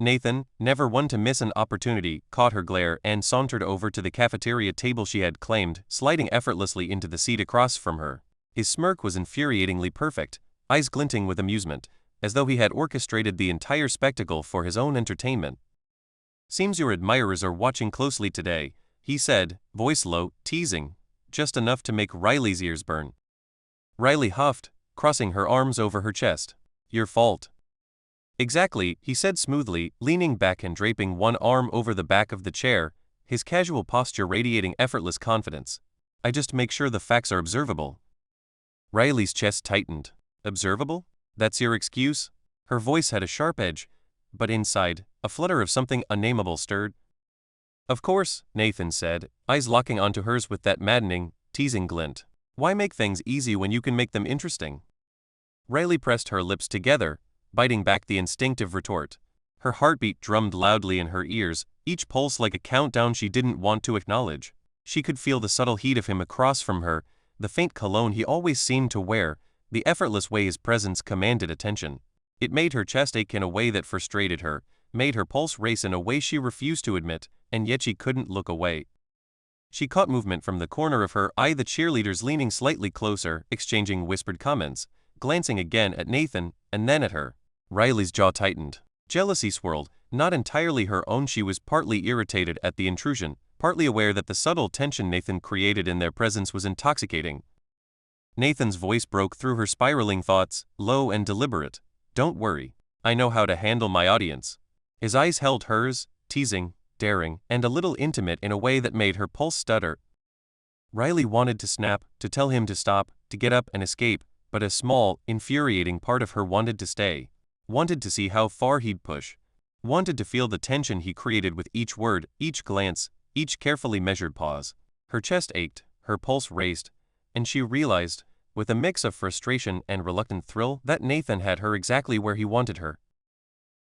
Nathan, never one to miss an opportunity, caught her glare and sauntered over to the cafeteria table she had claimed, sliding effortlessly into the seat across from her. His smirk was infuriatingly perfect, eyes glinting with amusement, as though he had orchestrated the entire spectacle for his own entertainment. "Seems your admirers are watching closely today," he said, voice low, teasing, just enough to make Riley's ears burn. Riley huffed, crossing her arms over her chest. "Your fault." "Exactly," he said smoothly, leaning back and draping one arm over the back of the chair, his casual posture radiating effortless confidence. "I just make sure the facts are observable." Riley's chest tightened. "Observable? That's your excuse?" Her voice had a sharp edge, but inside, a flutter of something unnameable stirred. "Of course," Nathan said, eyes locking onto hers with that maddening, teasing glint. "Why make things easy when you can make them interesting?" Riley pressed her lips together, biting back the instinctive retort. Her heartbeat drummed loudly in her ears, each pulse like a countdown she didn't want to acknowledge. She could feel the subtle heat of him across from her, the faint cologne he always seemed to wear, The effortless way his presence commanded attention. It made her chest ache in a way that frustrated her, made her pulse race in a way she refused to admit, and yet she couldn't look away. She caught movement from the corner of her eye, the cheerleaders leaning slightly closer, exchanging whispered comments, glancing again at Nathan, and then at her. Riley's jaw tightened. Jealousy swirled, not entirely her own. She was partly irritated at the intrusion, partly aware that the subtle tension Nathan created in their presence was intoxicating. Nathan's voice broke through her spiraling thoughts, low and deliberate. "Don't worry. I know how to handle my audience." His eyes held hers, teasing, daring, and a little intimate in a way that made her pulse stutter. Riley wanted to snap, to tell him to stop, to get up and escape, but a small, infuriating part of her wanted to stay, wanted to see how far he'd push, wanted to feel the tension he created with each word, each glance, each carefully measured pause. Her chest ached, her pulse raced, and she realized, with a mix of frustration and reluctant thrill, that Nathan had her exactly where he wanted her.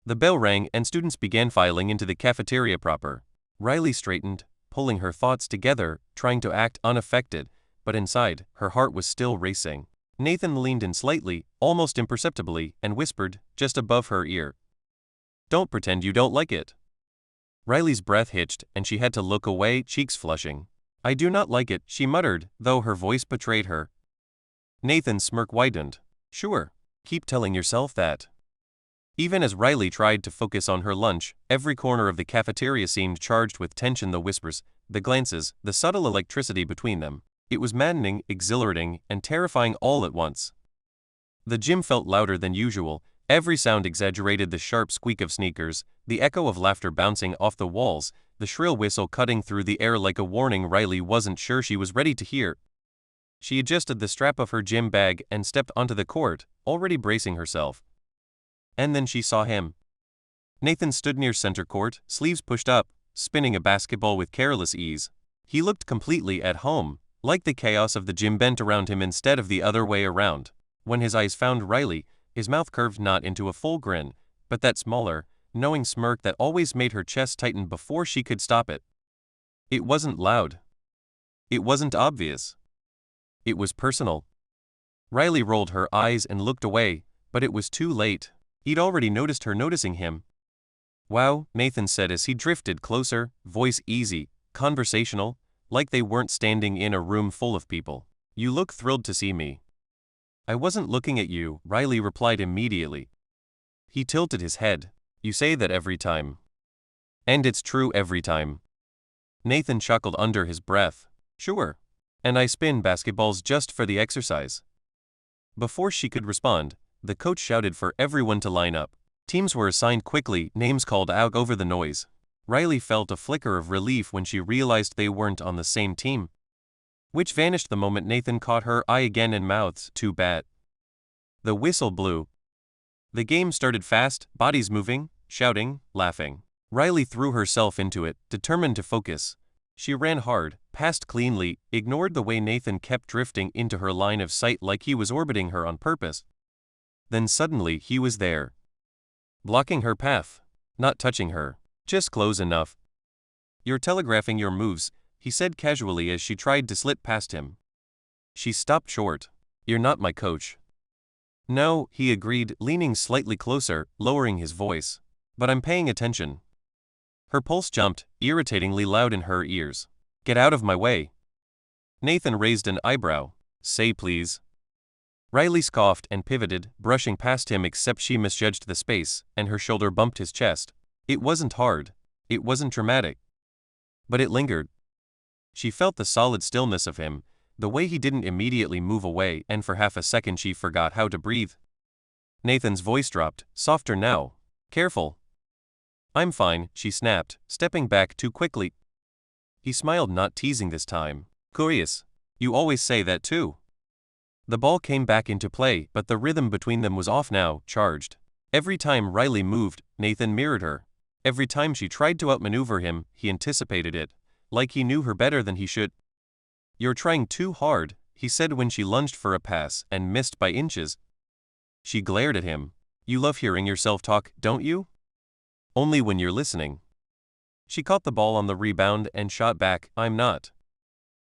The bell rang and students began filing into the cafeteria proper. Riley straightened, pulling her thoughts together, trying to act unaffected, but inside, her heart was still racing. Nathan leaned in slightly, almost imperceptibly, and whispered, just above her ear, "Don't pretend you don't like it." Riley's breath hitched, and she had to look away, cheeks flushing. "I do not like it," she muttered, though her voice betrayed her. Nathan's smirk widened. "Sure. Keep telling yourself that." Even as Riley tried to focus on her lunch, every corner of the cafeteria seemed charged with tension. The whispers, the glances, the subtle electricity between them. It was maddening, exhilarating, and terrifying all at once. The gym felt louder than usual. Every sound exaggerated: the sharp squeak of sneakers, the echo of laughter bouncing off the walls, the shrill whistle cutting through the air like a warning Riley wasn't sure she was ready to hear. She adjusted the strap of her gym bag and stepped onto the court, already bracing herself. And then she saw him. Nathan stood near center court, sleeves pushed up, spinning a basketball with careless ease. He looked completely at home, like the chaos of the gym bent around him instead of the other way around. When his eyes found Riley, his mouth curved not into a full grin, but that smaller, knowing smirk that always made her chest tighten before she could stop it. It wasn't loud. It wasn't obvious. It was personal. Riley rolled her eyes and looked away, but it was too late. He'd already noticed her noticing him. "Wow," Nathan said as he drifted closer, voice easy, conversational, like they weren't standing in a room full of people. "You look thrilled to see me." "I wasn't looking at you," Riley replied immediately. He tilted his head. "You say that every time." "And it's true every time." Nathan chuckled under his breath. "Sure. And I spin basketballs just for the exercise." Before she could respond, the coach shouted for everyone to line up. Teams were assigned quickly, names called out over the noise. Riley felt a flicker of relief when she realized they weren't on the same team, which vanished the moment Nathan caught her eye again and mouthed, "Too bad." The whistle blew. The game started fast, bodies moving, shouting, laughing. Riley threw herself into it, determined to focus. She ran hard, passed cleanly, ignored the way Nathan kept drifting into her line of sight like he was orbiting her on purpose. Then suddenly he was there. Blocking her path. Not touching her. Just close enough. "You're telegraphing your moves," he said casually as she tried to slip past him. She stopped short. "You're not my coach." "No," he agreed, leaning slightly closer, lowering his voice. "But I'm paying attention." Her pulse jumped, irritatingly loud in her ears. "Get out of my way." Nathan raised an eyebrow. "Say please." Riley scoffed and pivoted, brushing past him, except she misjudged the space, and her shoulder bumped his chest. It wasn't hard. It wasn't dramatic. But it lingered. She felt the solid stillness of him, the way he didn't immediately move away, and for half a second she forgot how to breathe. Nathan's voice dropped, softer now. "Careful." "I'm fine," she snapped, stepping back too quickly. He smiled, not teasing this time. "Curious. You always say that too." The ball came back into play, but the rhythm between them was off now, charged. Every time Riley moved, Nathan mirrored her. Every time she tried to outmaneuver him, he anticipated it, like he knew her better than he should. "You're trying too hard," he said when she lunged for a pass and missed by inches. She glared at him. "You love hearing yourself talk, don't you?" "Only when you're listening." She caught the ball on the rebound and shot back. "I'm not."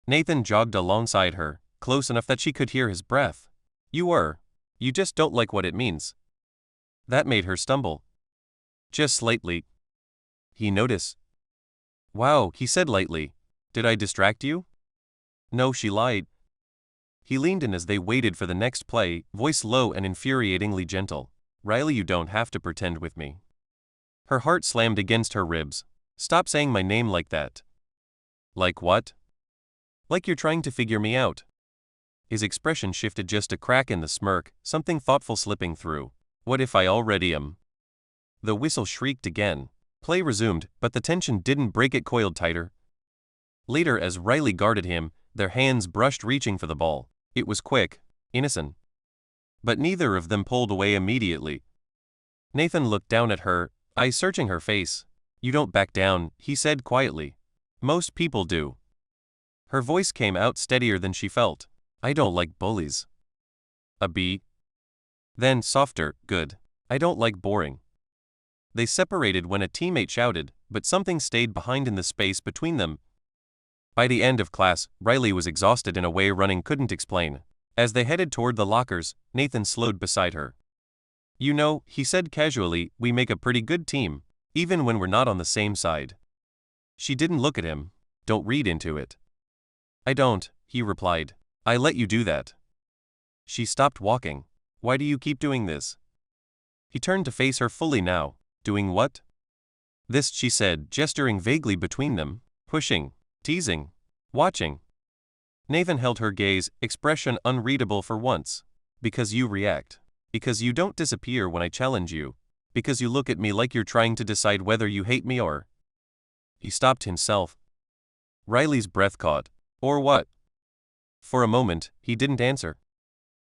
Nathan jogged alongside her, close enough that she could hear his breath. "You were." You just don't like what it means. That made her stumble. Just slightly. He noticed. Wow, he said lightly. Did I distract you? No, she lied. He leaned in as they waited for the next play, voice low and infuriatingly gentle. Riley, you don't have to pretend with me. Her heart slammed against her ribs. Stop saying my name like that. Like what? Like you're trying to figure me out. His expression shifted just a crack in the smirk, something thoughtful slipping through. What if I already am? The whistle shrieked again. Play resumed, but the tension didn't break, it coiled tighter. Later, as Riley guarded him, their hands brushed, reaching for the ball. It was quick, innocent. But neither of them pulled away immediately. Nathan looked down at her, eyes searching her face. You don't back down, he said quietly. Most people do. Her voice came out steadier than she felt. I don't like bullies. A B. Then, softer, good. I don't like boring. They separated when a teammate shouted, but something stayed behind in the space between them. By the end of class, Riley was exhausted in a way running couldn't explain. As they headed toward the lockers, Nathan slowed beside her. You know, he said casually, we make a pretty good team, even when we're not on the same side. She didn't look at him. Don't read into it. I don't, he replied. I let you do that. She stopped walking. Why do you keep doing this? He turned to face her fully now. Doing what? This, she said, gesturing vaguely between them. Pushing. Teasing. Watching. Nathan held her gaze, expression unreadable for once. Because you react. Because you don't disappear when I challenge you. Because you look at me like you're trying to decide whether you hate me or... He stopped himself. Riley's breath caught. Or what? For a moment, he didn't answer.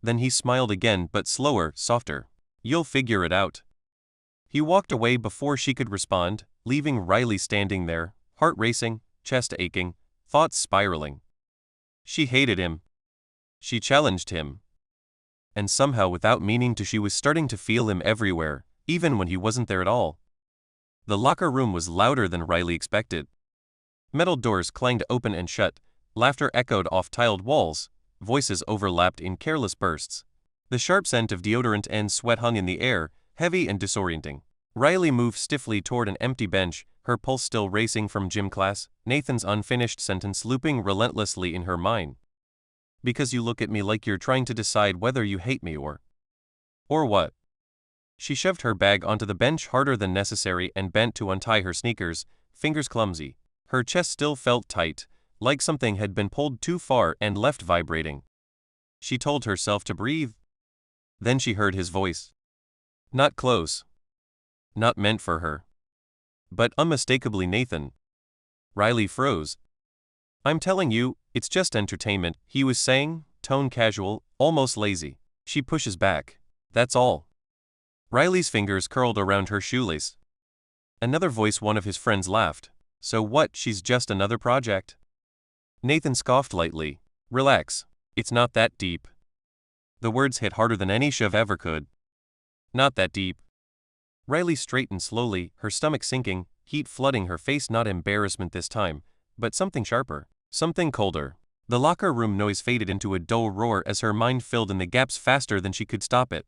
Then he smiled again, but slower, softer. You'll figure it out. He walked away before she could respond, leaving Riley standing there, heart racing, chest aching, thoughts spiraling. She hated him. She challenged him. And somehow, without meaning to, she was starting to feel him everywhere, even when he wasn't there at all. The locker room was louder than Riley expected. Metal doors clanged open and shut, laughter echoed off tiled walls, voices overlapped in careless bursts. The sharp scent of deodorant and sweat hung in the air, heavy and disorienting. Riley moved stiffly toward an empty bench, her pulse still racing from gym class, Nathan's unfinished sentence looping relentlessly in her mind. Because you look at me like you're trying to decide whether you hate me or what? She shoved her bag onto the bench harder than necessary and bent to untie her sneakers, fingers clumsy. Her chest still felt tight, like something had been pulled too far and left vibrating. She told herself to breathe. Then she heard his voice. Not close. Not meant for her. But unmistakably Nathan. Riley froze. I'm telling you, it's just entertainment, he was saying, tone casual, almost lazy. She pushes back. That's all. Riley's fingers curled around her shoelace. Another voice, one of his friends, laughed. So what, she's just another project? Nathan scoffed lightly. Relax. It's not that deep. The words hit harder than any shove ever could. Not that deep. Riley straightened slowly, her stomach sinking, heat flooding her face, not embarrassment this time, but something sharper, something colder. The locker room noise faded into a dull roar as her mind filled in the gaps faster than she could stop it.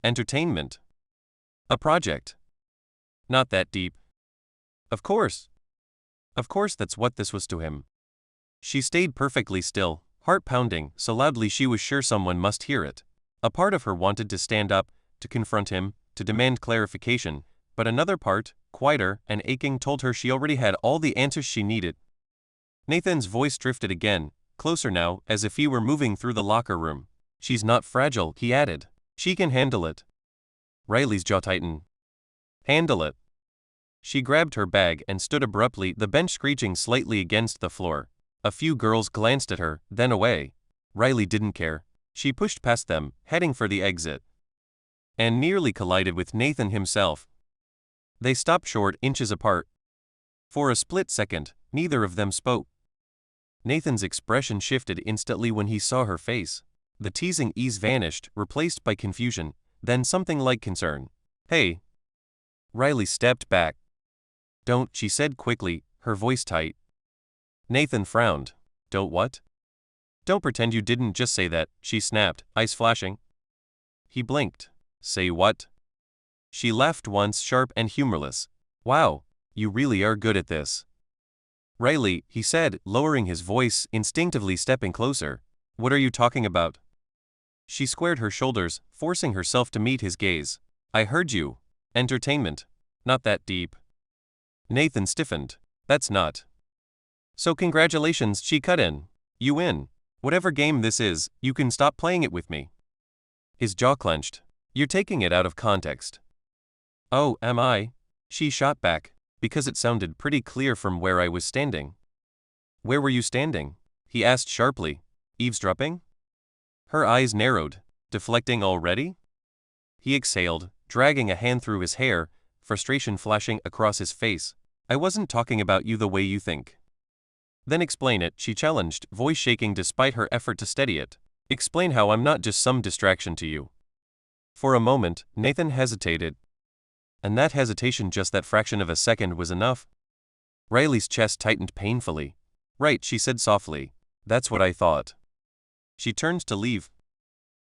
Entertainment. A project. Not that deep. Of course. Of course that's what this was to him. She stayed perfectly still, heart pounding, so loudly she was sure someone must hear it. A part of her wanted to stand up, to confront him, to demand clarification, but another part, quieter and aching, told her she already had all the answers she needed. Nathan's voice drifted again, closer now, as if he were moving through the locker room. She's not fragile, he added. She can handle it. Riley's jaw tightened. Handle it. She grabbed her bag and stood abruptly, the bench screeching slightly against the floor. A few girls glanced at her, then away. Riley didn't care. She pushed past them, heading for the exit. And nearly collided with Nathan himself. They stopped short, inches apart. For a split second, neither of them spoke. Nathan's expression shifted instantly when he saw her face. The teasing ease vanished, replaced by confusion, then something like concern. Hey. Riley stepped back. Don't, she said quickly, her voice tight. Nathan frowned. Don't what? Don't pretend you didn't just say that, she snapped, eyes flashing. He blinked. Say what? She laughed once, sharp and humorless. Wow, you really are good at this. Riley, he said, lowering his voice, instinctively stepping closer. What are you talking about? She squared her shoulders, forcing herself to meet his gaze. I heard you. Entertainment. Not that deep. Nathan stiffened. That's not. So congratulations, she cut in. You win. Whatever game this is, you can stop playing it with me. His jaw clenched. You're taking it out of context. Oh, am I? She shot back, because it sounded pretty clear from where I was standing. Where were you standing? He asked sharply. Eavesdropping? Her eyes narrowed. Deflecting already? He exhaled, dragging a hand through his hair, frustration flashing across his face. I wasn't talking about you the way you think. Then explain it, she challenged, voice shaking despite her effort to steady it. Explain how I'm not just some distraction to you. For a moment, Nathan hesitated. And that hesitation, just that fraction of a second, was enough. Riley's chest tightened painfully. Right, she said softly. That's what I thought. She turned to leave.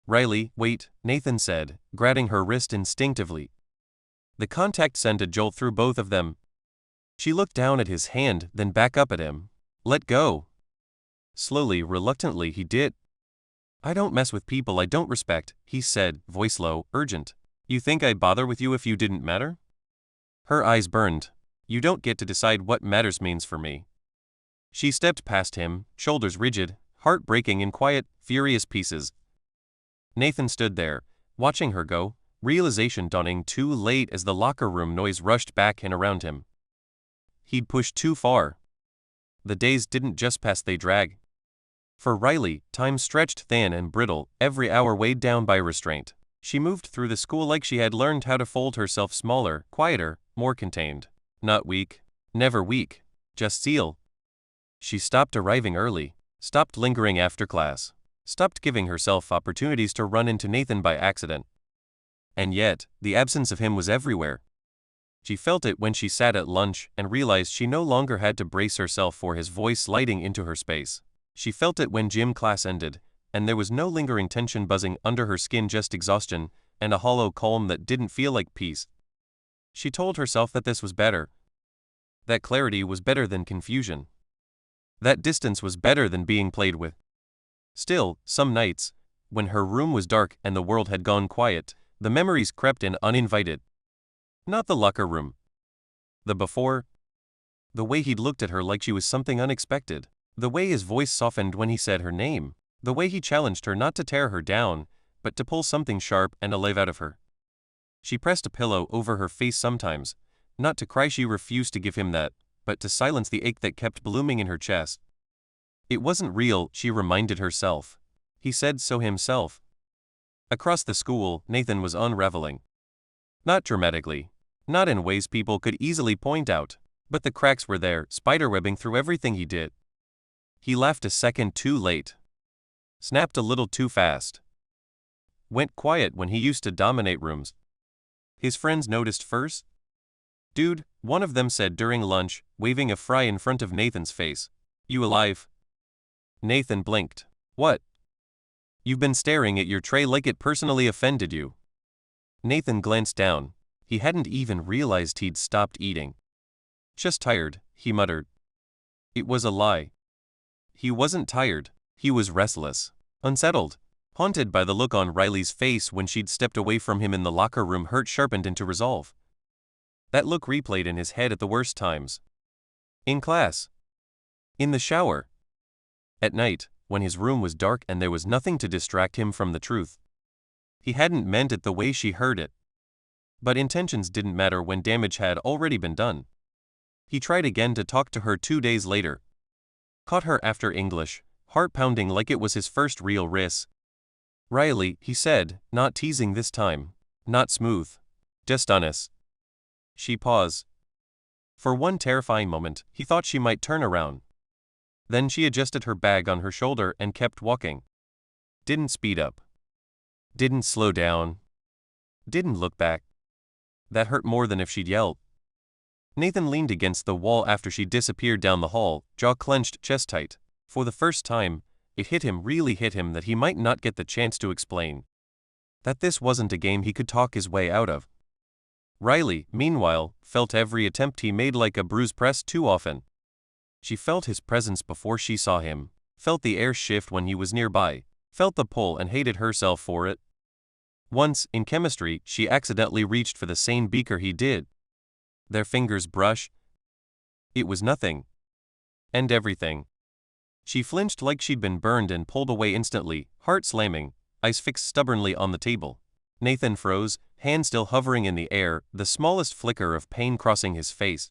Riley, wait, Nathan said, grabbing her wrist instinctively. The contact sent a jolt through both of them. She looked down at his hand, then back up at him. Let go. Slowly, reluctantly, he did. I don't mess with people I don't respect, he said, voice low, urgent. You think I'd bother with you if you didn't matter? Her eyes burned. You don't get to decide what matters means for me. She stepped past him, shoulders rigid, heart breaking in quiet, furious pieces. Nathan stood there, watching her go, realization dawning too late as the locker room noise rushed back and around him. He'd pushed too far. The days didn't just pass, they dragged. For Riley, time stretched thin and brittle, every hour weighed down by restraint. She moved through the school like she had learned how to fold herself smaller, quieter, more contained. Not weak. Never weak. Just seal. She stopped arriving early, stopped lingering after class, stopped giving herself opportunities to run into Nathan by accident. And yet, the absence of him was everywhere. She felt it when she sat at lunch and realized she no longer had to brace herself for his voice sliding into her space. She felt it when gym class ended, and there was no lingering tension buzzing under her skin, just exhaustion and a hollow calm that didn't feel like peace. She told herself that this was better. That clarity was better than confusion. That distance was better than being played with. Still, some nights, when her room was dark and the world had gone quiet, the memories crept in uninvited. Not the locker room. The before. The way he'd looked at her like she was something unexpected. The way his voice softened when he said her name. The way he challenged her not to tear her down, but to pull something sharp and alive out of her. She pressed a pillow over her face sometimes, not to cry, she refused to give him that, but to silence the ache that kept blooming in her chest. It wasn't real, she reminded herself. He said so himself. Across the school, Nathan was unraveling. Not dramatically. Not in ways people could easily point out, but the cracks were there, spiderwebbing through everything he did. He laughed a second too late. Snapped a little too fast. Went quiet when he used to dominate rooms. His friends noticed first. Dude, one of them said during lunch, waving a fry in front of Nathan's face. You alive? Nathan blinked. What? You've been staring at your tray like it personally offended you. Nathan glanced down. He hadn't even realized he'd stopped eating. Just tired, he muttered. It was a lie. He wasn't tired. He was restless, unsettled, haunted by the look on Riley's face when she'd stepped away from him in the locker room, hurt sharpened into resolve. That look replayed in his head at the worst times. In class. In the shower. At night, when his room was dark and there was nothing to distract him from the truth. He hadn't meant it the way she heard it. But intentions didn't matter when damage had already been done. He tried again to talk to her 2 days later. Caught her after English, heart pounding like it was his first real risk. Riley, he said, not teasing this time, not smooth, just honest. She paused. For one terrifying moment, he thought she might turn around. Then she adjusted her bag on her shoulder and kept walking. Didn't speed up. Didn't slow down. Didn't look back. That hurt more than if she'd yelled. Nathan leaned against the wall after she disappeared down the hall, jaw clenched, chest tight. For the first time, it really hit him that he might not get the chance to explain. that this wasn't a game he could talk his way out of. Riley, meanwhile, felt every attempt he made like a bruise pressed too often. She felt his presence before she saw him, felt the air shift when he was nearby, felt the pull and hated herself for it. Once, in chemistry, she accidentally reached for the same beaker he did. Their fingers brush. It was nothing. And everything. She flinched like she'd been burned and pulled away instantly, heart slamming, eyes fixed stubbornly on the table. Nathan froze, hand still hovering in the air, the smallest flicker of pain crossing his face.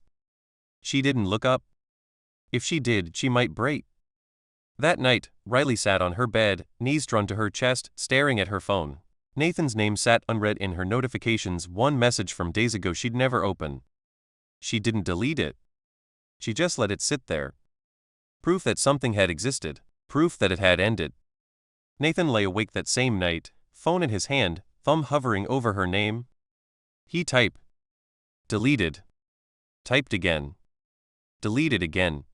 She didn't look up. If she did, she might break. That night, Riley sat on her bed, knees drawn to her chest, staring at her phone. Nathan's name sat unread in her notifications, one message from days ago she'd never open. She didn't delete it. She just let it sit there. Proof that something had existed. Proof that it had ended. Nathan lay awake that same night, phone in his hand, thumb hovering over her name. He typed. Deleted. Typed again. Deleted again.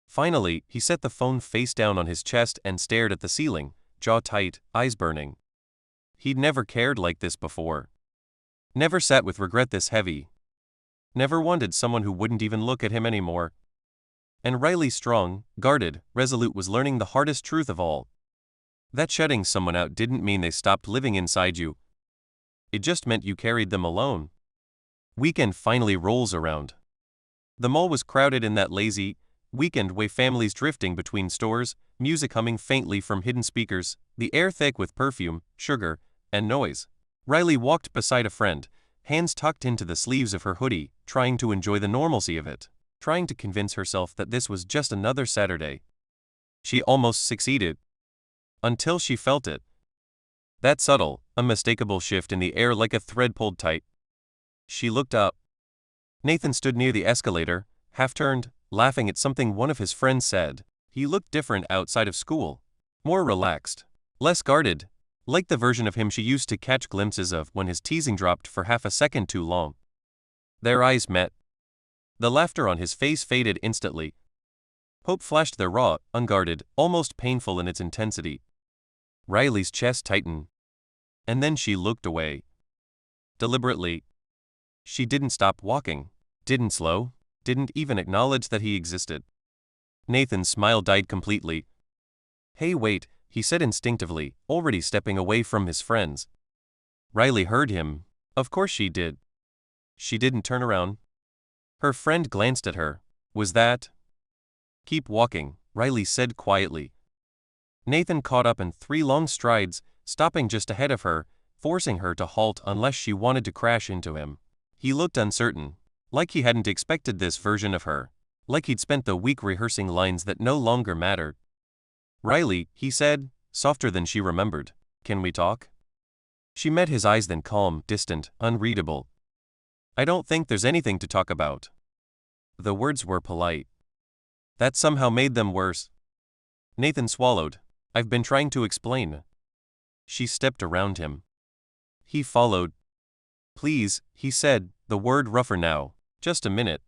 Finally, he set the phone face down on his chest and stared at the ceiling, jaw tight, eyes burning. He'd never cared like this before. Never sat with regret this heavy. Never wanted someone who wouldn't even look at him anymore. And Riley, strong, guarded, resolute, was learning the hardest truth of all. That shutting someone out didn't mean they stopped living inside you. It just meant you carried them alone. Weekend finally rolls around. The mall was crowded in that lazy, weekend way, families drifting between stores, music humming faintly from hidden speakers, the air thick with perfume, sugar, and noise. Riley walked beside a friend, hands tucked into the sleeves of her hoodie, trying to enjoy the normalcy of it, trying to convince herself that this was just another Saturday. She almost succeeded. Until she felt it. That subtle, unmistakable shift in the air like a thread pulled tight. She looked up. Nathan stood near the escalator, half-turned, laughing at something one of his friends said. He looked different outside of school. More relaxed. Less guarded. Like the version of him she used to catch glimpses of when his teasing dropped for half a second too long. Their eyes met. The laughter on his face faded instantly. Hope flashed there, raw, unguarded, almost painful in its intensity. Riley's chest tightened. And then she looked away. Deliberately. She didn't stop walking. Didn't slow. Didn't even acknowledge that he existed. Nathan's smile died completely. Hey, wait, he said instinctively, already stepping away from his friends. Riley heard him. Of course she did. She didn't turn around. Her friend glanced at her. Was that? Keep walking, Riley said quietly. Nathan caught up in 3 long strides, stopping just ahead of her, forcing her to halt unless she wanted to crash into him. He looked uncertain, like he hadn't expected this version of her, like he'd spent the week rehearsing lines that no longer mattered. Riley, he said, softer than she remembered, can we talk? She met his eyes, then calm, distant, unreadable. I don't think there's anything to talk about. The words were polite. That somehow made them worse. Nathan swallowed. I've been trying to explain. She stepped around him. He followed. Please, he said, the word rougher now. Just a minute.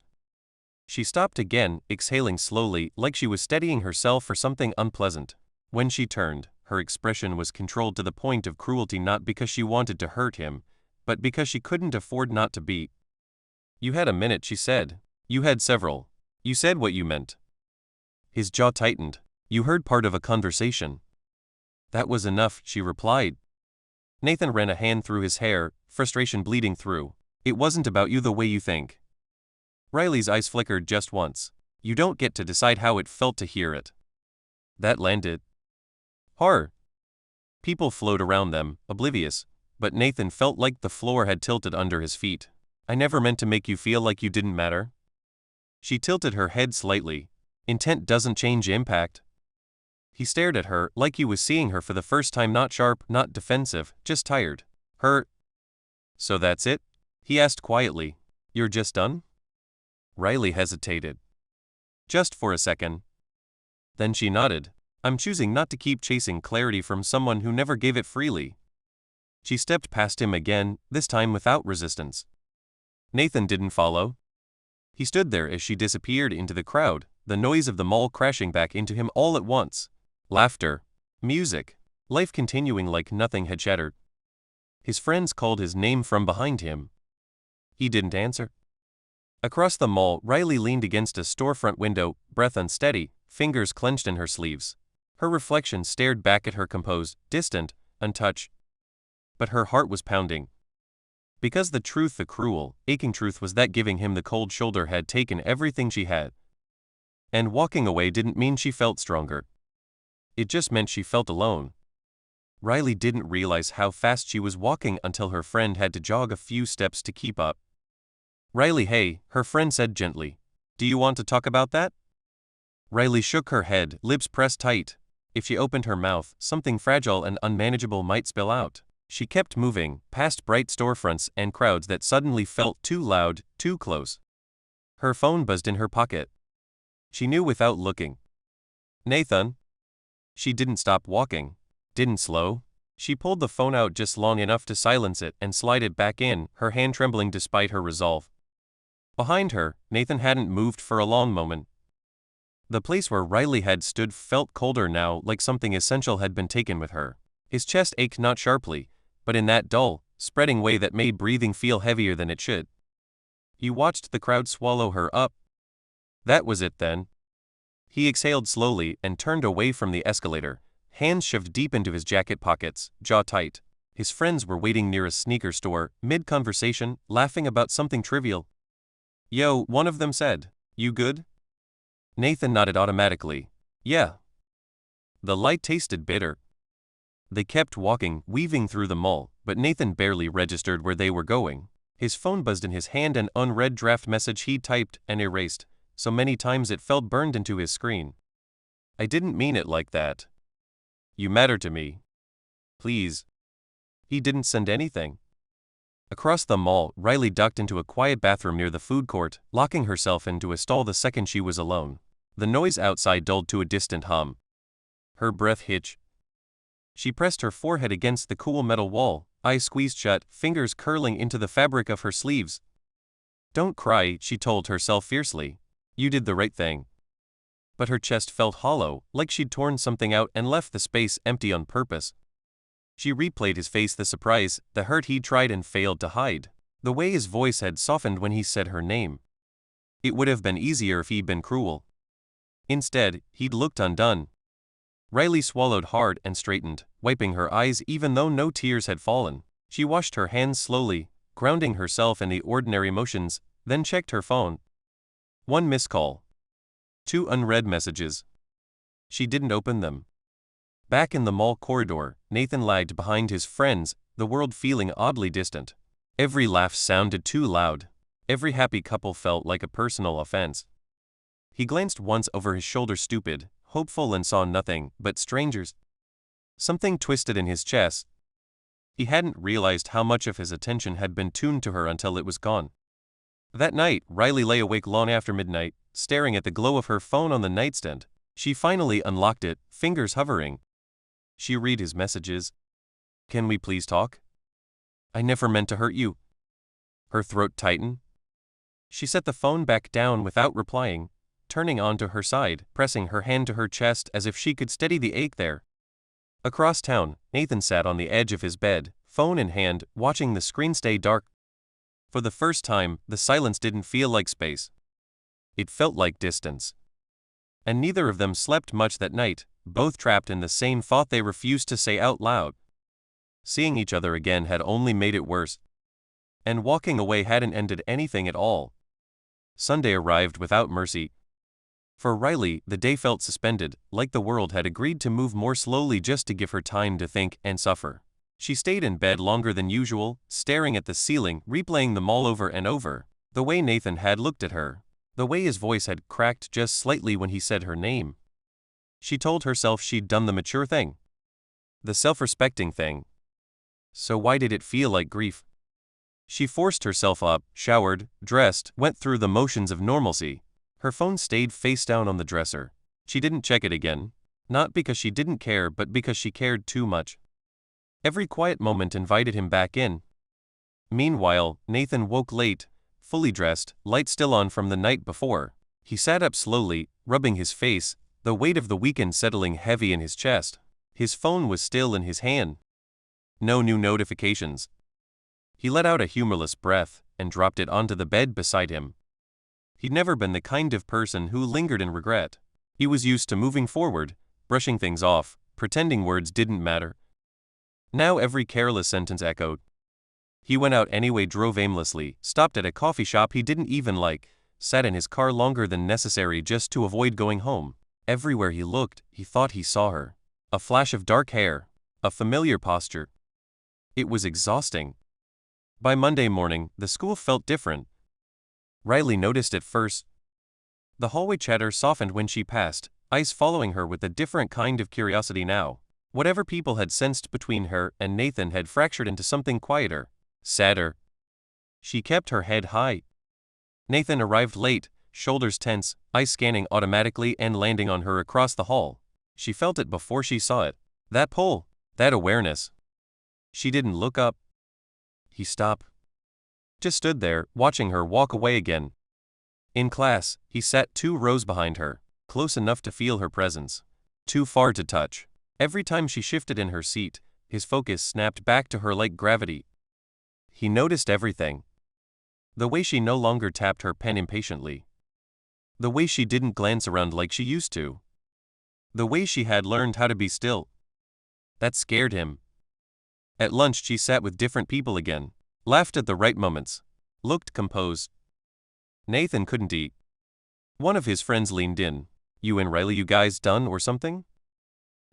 She stopped again, exhaling slowly, like she was steadying herself for something unpleasant. When she turned, her expression was controlled to the point of cruelty, not because she wanted to hurt him, but because she couldn't afford not to be. You had a minute, she said. You had several. You said what you meant. His jaw tightened. You heard part of a conversation. That was enough, she replied. Nathan ran a hand through his hair, frustration bleeding through. It wasn't about you the way you think. Riley's eyes flickered just once. You don't get to decide how it felt to hear it. That landed. Horror. People flowed around them, oblivious, but Nathan felt like the floor had tilted under his feet. I never meant to make you feel like you didn't matter. She tilted her head slightly. Intent doesn't change impact. He stared at her like he was seeing her for the first time, not sharp, not defensive, just tired. Hurt. So that's it? He asked quietly. You're just done? Riley hesitated. Just for a second. Then she nodded. I'm choosing not to keep chasing clarity from someone who never gave it freely. She stepped past him again, this time without resistance. Nathan didn't follow. He stood there as she disappeared into the crowd, the noise of the mall crashing back into him all at once. Laughter. Music. Life continuing like nothing had shattered. His friends called his name from behind him. He didn't answer. Across the mall, Riley leaned against a storefront window, breath unsteady, fingers clenched in her sleeves. Her reflection stared back at her, composed, distant, untouched. But her heart was pounding. Because the truth, the cruel, aching truth, was that giving him the cold shoulder had taken everything she had. And walking away didn't mean she felt stronger. It just meant she felt alone. Riley didn't realize how fast she was walking until her friend had to jog a few steps to keep up. "Riley, hey," her friend said gently. "Do you want to talk about that?" Riley shook her head, lips pressed tight. If she opened her mouth, something fragile and unmanageable might spill out. She kept moving, past bright storefronts and crowds that suddenly felt too loud, too close. Her phone buzzed in her pocket. She knew without looking. "Nathan?" She didn't stop walking. Didn't slow. She pulled the phone out just long enough to silence it and slide it back in, her hand trembling despite her resolve. Behind her, Nathan hadn't moved for a long moment. The place where Riley had stood felt colder now, like something essential had been taken with her. His chest ached not sharply, but in that dull, spreading way that made breathing feel heavier than it should. He watched the crowd swallow her up. That was it then. He exhaled slowly and turned away from the escalator, hands shoved deep into his jacket pockets, jaw tight. His friends were waiting near a sneaker store, mid-conversation, laughing about something trivial. "Yo," one of them said. "You good?" Nathan nodded automatically. "Yeah." The light tasted bitter. They kept walking, weaving through the mall, but Nathan barely registered where they were going. His phone buzzed in his hand, an unread draft message he'd typed and erased so many times it felt burned into his screen. "I didn't mean it like that. You matter to me. Please." He didn't send anything. Across the mall, Riley ducked into a quiet bathroom near the food court, locking herself into a stall the second she was alone. The noise outside dulled to a distant hum. Her breath hitched. She pressed her forehead against the cool metal wall, eyes squeezed shut, fingers curling into the fabric of her sleeves. "Don't cry," she told herself fiercely. "You did the right thing." But her chest felt hollow, like she'd torn something out and left the space empty on purpose. She replayed his face, the surprise, the hurt he'd tried and failed to hide, the way his voice had softened when he said her name. It would have been easier if he'd been cruel. Instead, he'd looked undone. Riley swallowed hard and straightened, wiping her eyes even though no tears had fallen. She washed her hands slowly, grounding herself in the ordinary motions, then checked her phone. One missed call. 2 unread messages. She didn't open them. Back in the mall corridor, Nathan lagged behind his friends, the world feeling oddly distant. Every laugh sounded too loud. Every happy couple felt like a personal offense. He glanced once over his shoulder, stupid, hopeful, and saw nothing but strangers. Something twisted in his chest. He hadn't realized how much of his attention had been tuned to her until it was gone. That night, Riley lay awake long after midnight, staring at the glow of her phone on the nightstand. She finally unlocked it, fingers hovering. She read his messages. "Can we please talk? I never meant to hurt you." Her throat tightened. She set the phone back down without replying, turning onto her side, pressing her hand to her chest as if she could steady the ache there. Across town, Nathan sat on the edge of his bed, phone in hand, watching the screen stay dark. For the first time, the silence didn't feel like space. It felt like distance. And neither of them slept much that night, both trapped in the same thought they refused to say out loud. Seeing each other again had only made it worse. And walking away hadn't ended anything at all. Sunday arrived without mercy. For Riley, the day felt suspended, like the world had agreed to move more slowly just to give her time to think and suffer. She stayed in bed longer than usual, staring at the ceiling, replaying them all over and over. The way Nathan had looked at her. The way his voice had cracked just slightly when he said her name. She told herself she'd done the mature thing. The self-respecting thing. So why did it feel like grief? She forced herself up, showered, dressed, went through the motions of normalcy. Her phone stayed face down on the dresser. She didn't check it again. Not because she didn't care, but because she cared too much. Every quiet moment invited him back in. Meanwhile, Nathan woke late, fully dressed, light still on from the night before. He sat up slowly, rubbing his face, the weight of the weekend settling heavy in his chest. His phone was still in his hand. No new notifications. He let out a humorless breath and dropped it onto the bed beside him. He'd never been the kind of person who lingered in regret. He was used to moving forward, brushing things off, pretending words didn't matter. Now every careless sentence echoed. He went out anyway, drove aimlessly, stopped at a coffee shop he didn't even like, sat in his car longer than necessary just to avoid going home. Everywhere he looked, he thought he saw her. A flash of dark hair, a familiar posture. It was exhausting. By Monday morning, the school felt different. Riley noticed at first. The hallway chatter softened when she passed, eyes following her with a different kind of curiosity now. Whatever people had sensed between her and Nathan had fractured into something quieter, sadder. She kept her head high. Nathan arrived late, shoulders tense, eyes scanning automatically and landing on her across the hall. She felt it before she saw it. That pull, that awareness. She didn't look up. He stopped. Just stood there, watching her walk away again. In class, he sat 2 rows behind her, close enough to feel her presence, too far to touch. Every time she shifted in her seat, his focus snapped back to her like gravity. He noticed everything. The way she no longer tapped her pen impatiently. The way she didn't glance around like she used to. The way she had learned how to be still. That scared him. At lunch she sat with different people again, laughed at the right moments, looked composed. Nathan couldn't eat. One of his friends leaned in. You and Riley, you guys done or something?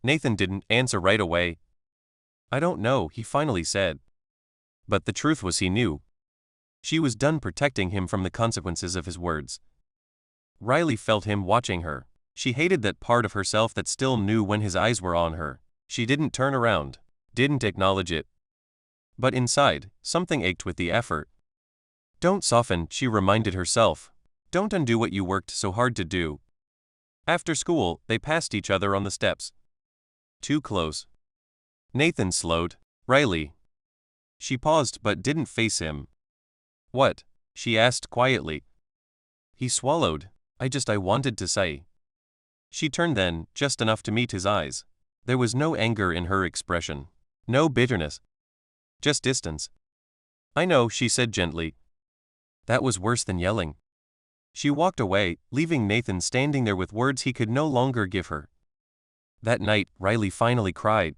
Nathan didn't answer right away. I don't know, he finally said. But the truth was he knew. She was done protecting him from the consequences of his words. Riley felt him watching her. She hated that part of herself that still knew when his eyes were on her. She didn't turn around, didn't acknowledge it. But inside, something ached with the effort. Don't soften, she reminded herself. Don't undo what you worked so hard to do. After school, they passed each other on the steps. Too close. Nathan slowed. Riley. She paused but didn't face him. What? She asked quietly. He swallowed. I wanted to say. She turned then, just enough to meet his eyes. There was no anger in her expression. No bitterness. Just distance. I know, she said gently. That was worse than yelling. She walked away, leaving Nathan standing there with words he could no longer give her. That night, Riley finally cried.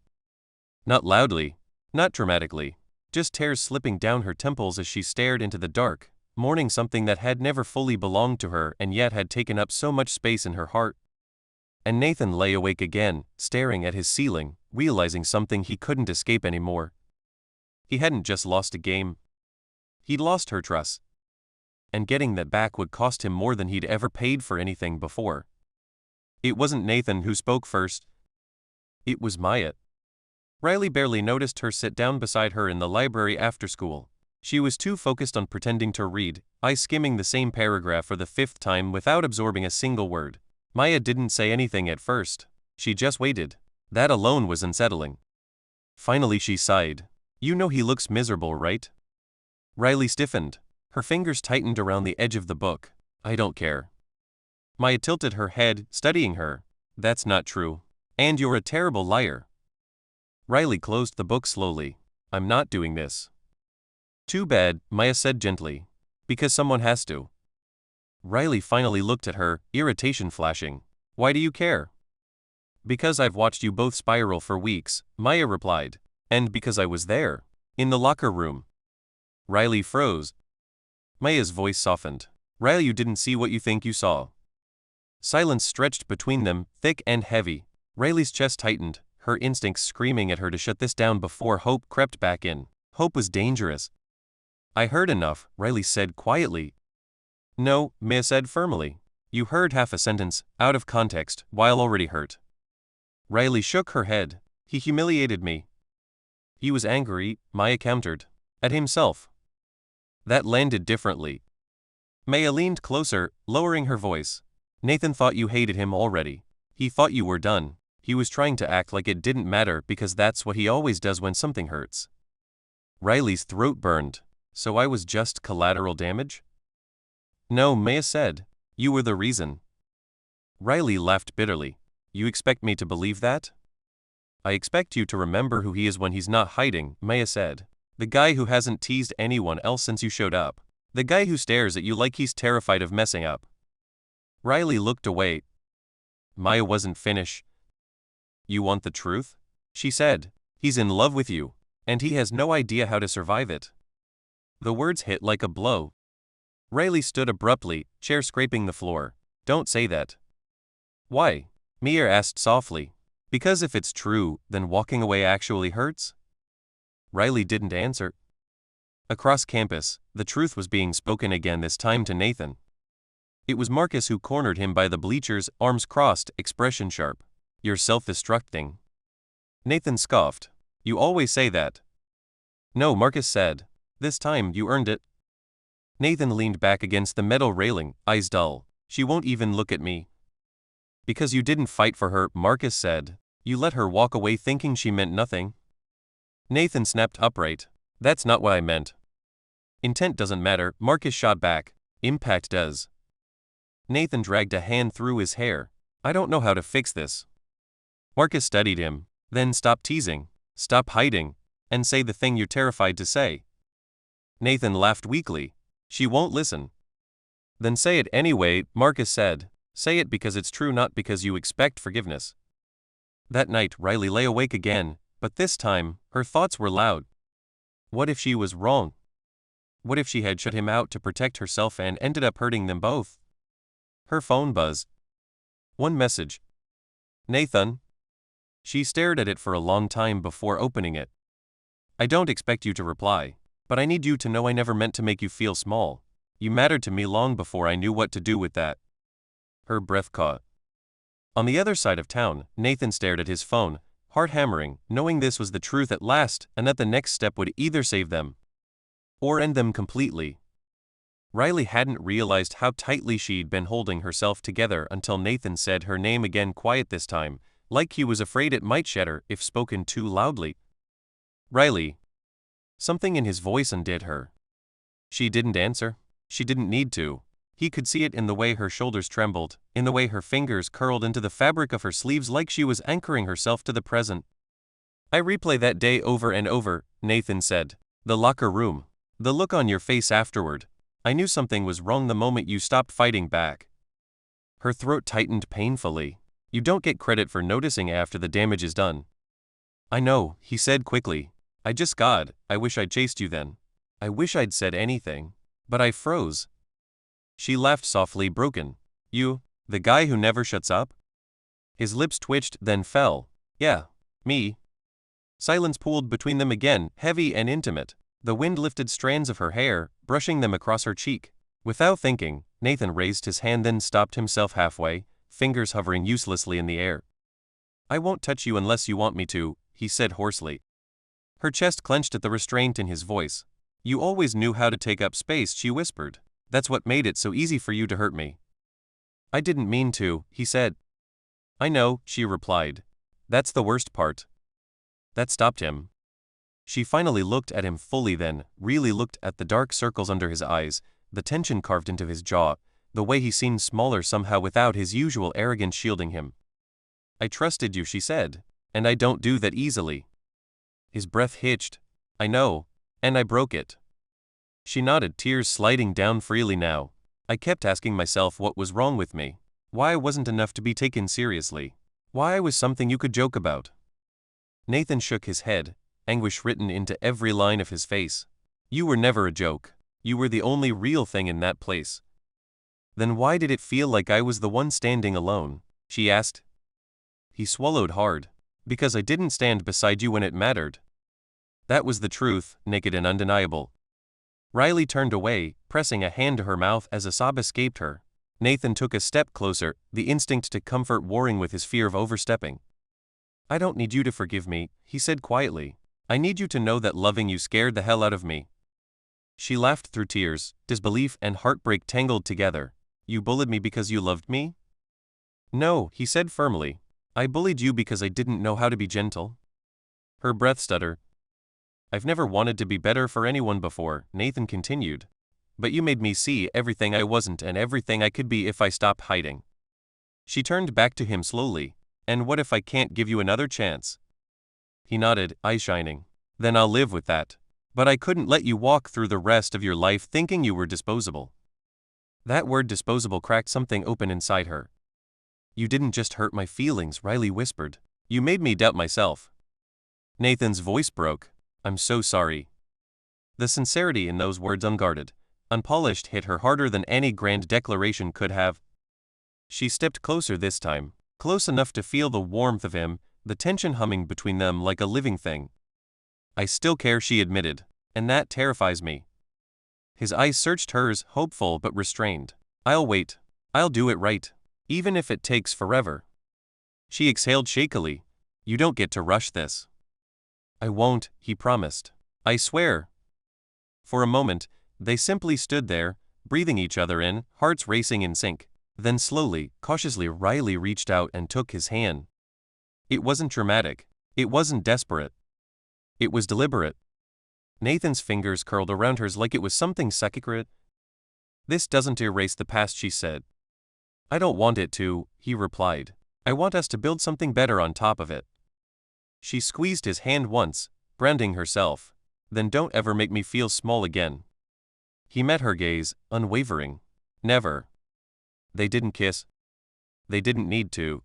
Not loudly, not dramatically, just tears slipping down her temples as she stared into the dark, mourning something that had never fully belonged to her and yet had taken up so much space in her heart. And Nathan lay awake again, staring at his ceiling, realizing something he couldn't escape anymore. He hadn't just lost a game. He'd lost her trust. And getting that back would cost him more than he'd ever paid for anything before. It wasn't Nathan who spoke first. It was Maya. Riley barely noticed her sit down beside her in the library after school. She was too focused on pretending to read, eyes skimming the same paragraph for the 5th time without absorbing a single word. Maya didn't say anything at first. She just waited. That alone was unsettling. Finally she sighed. You know he looks miserable, right? Riley stiffened. Her fingers tightened around the edge of the book. I don't care. Maya tilted her head, studying her. That's not true. And you're a terrible liar. Riley closed the book slowly. I'm not doing this. Too bad, Maya said gently. Because someone has to. Riley finally looked at her, irritation flashing. Why do you care? Because I've watched you both spiral for weeks, Maya replied. And because I was there. In the locker room. Riley froze. Maya's voice softened. Riley, you didn't see what you think you saw. Silence stretched between them, thick and heavy. Riley's chest tightened, her instincts screaming at her to shut this down before hope crept back in. Hope was dangerous. I heard enough, Riley said quietly. No, Maya said firmly. You heard half a sentence, out of context, while already hurt. Riley shook her head. He humiliated me. He was angry, Maya countered. At himself. That landed differently. Maya leaned closer, lowering her voice. Nathan thought you hated him already. He thought you were done. He was trying to act like it didn't matter because that's what he always does when something hurts. Riley's throat burned. So I was just collateral damage? No, Maya said. You were the reason. Riley laughed bitterly. You expect me to believe that? I expect you to remember who he is when he's not hiding, Maya said. The guy who hasn't teased anyone else since you showed up. The guy who stares at you like he's terrified of messing up. Riley looked away. Maya wasn't finished. You want the truth? She said. He's in love with you, and he has no idea how to survive it. The words hit like a blow. Riley stood abruptly, chair scraping the floor. Don't say that. Why? Mia asked softly. Because if it's true, then walking away actually hurts? Riley didn't answer. Across campus, the truth was being spoken again, this time to Nathan. It was Marcus who cornered him by the bleachers, arms crossed, expression sharp. You're self-destructing. Nathan scoffed. You always say that. No, Marcus said. This time you earned it. Nathan leaned back against the metal railing, eyes dull. She won't even look at me. Because you didn't fight for her, Marcus said. You let her walk away thinking she meant nothing. Nathan snapped upright. That's not what I meant. Intent doesn't matter, Marcus shot back. Impact does. Nathan dragged a hand through his hair. I don't know how to fix this. Marcus studied him. Then stop teasing, stop hiding, and say the thing you're terrified to say. Nathan laughed weakly. She won't listen. Then say it anyway, Marcus said. Say it because it's true, not because you expect forgiveness. That night, Riley lay awake again, but this time, her thoughts were loud. What if she was wrong? What if she had shut him out to protect herself and ended up hurting them both? Her phone buzzed. One message. Nathan. She stared at it for a long time before opening it. I don't expect you to reply, but I need you to know I never meant to make you feel small. You mattered to me long before I knew what to do with that. Her breath caught. On the other side of town, Nathan stared at his phone, heart hammering, knowing this was the truth at last and that the next step would either save them or end them completely. Riley hadn't realized how tightly she'd been holding herself together until Nathan said her name again, quiet this time, like he was afraid it might shatter if spoken too loudly. Riley. Something in his voice undid her. She didn't answer. She didn't need to. He could see it in the way her shoulders trembled, in the way her fingers curled into the fabric of her sleeves like she was anchoring herself to the present. I replay that day over and over, Nathan said. The locker room. The look on your face afterward. I knew something was wrong the moment you stopped fighting back. Her throat tightened painfully. You don't get credit for noticing after the damage is done. I know, he said quickly. I wish I'd chased you then. I wish I'd said anything. But I froze. She laughed softly, broken. You, the guy who never shuts up? His lips twitched, then fell. Yeah, me. Silence pooled between them again, heavy and intimate. The wind lifted strands of her hair, brushing them across her cheek. Without thinking, Nathan raised his hand, then stopped himself halfway, fingers hovering uselessly in the air. I won't touch you unless you want me to, he said hoarsely. Her chest clenched at the restraint in his voice. You always knew how to take up space, she whispered. That's what made it so easy for you to hurt me. I didn't mean to, he said. I know, she replied. That's the worst part. That stopped him. She finally looked at him fully, then really looked at the dark circles under his eyes, the tension carved into his jaw, the way he seemed smaller somehow without his usual arrogance shielding him. I trusted you, she said, and I don't do that easily. His breath hitched. I know, and I broke it. She nodded, tears sliding down freely now. I kept asking myself what was wrong with me, why I wasn't enough to be taken seriously, why I was something you could joke about. Nathan shook his head, anguish written into every line of his face. You were never a joke. You were the only real thing in that place. Then why did it feel like I was the one standing alone? She asked. He swallowed hard. Because I didn't stand beside you when it mattered. That was the truth, naked and undeniable. Riley turned away, pressing a hand to her mouth as a sob escaped her. Nathan took a step closer, the instinct to comfort warring with his fear of overstepping. I don't need you to forgive me, he said quietly. I need you to know that loving you scared the hell out of me. She laughed through tears, disbelief and heartbreak tangled together. You bullied me because you loved me? No, he said firmly. I bullied you because I didn't know how to be gentle. Her breath stuttered. I've never wanted to be better for anyone before, Nathan continued. But you made me see everything I wasn't and everything I could be if I stopped hiding. She turned back to him slowly. And what if I can't give you another chance? He nodded, eyes shining. Then I'll live with that. But I couldn't let you walk through the rest of your life thinking you were disposable. That word disposable cracked something open inside her. You didn't just hurt my feelings, Riley whispered. You made me doubt myself. Nathan's voice broke. I'm so sorry. The sincerity in those words, unguarded, unpolished, hit her harder than any grand declaration could have. She stepped closer this time, close enough to feel the warmth of him, the tension humming between them like a living thing. I still care, she admitted, and that terrifies me. His eyes searched hers, hopeful but restrained. I'll wait. I'll do it right. Even if it takes forever. She exhaled shakily. You don't get to rush this. I won't, he promised. I swear. For a moment, they simply stood there, breathing each other in, hearts racing in sync. Then slowly, cautiously, Riley reached out and took his hand. It wasn't dramatic. It wasn't desperate. It was deliberate. Nathan's fingers curled around hers like it was something sacred. This doesn't erase the past, she said. I don't want it to, he replied. I want us to build something better on top of it. She squeezed his hand once, branding herself. Then don't ever make me feel small again. He met her gaze, unwavering. Never. They didn't kiss. They didn't need to.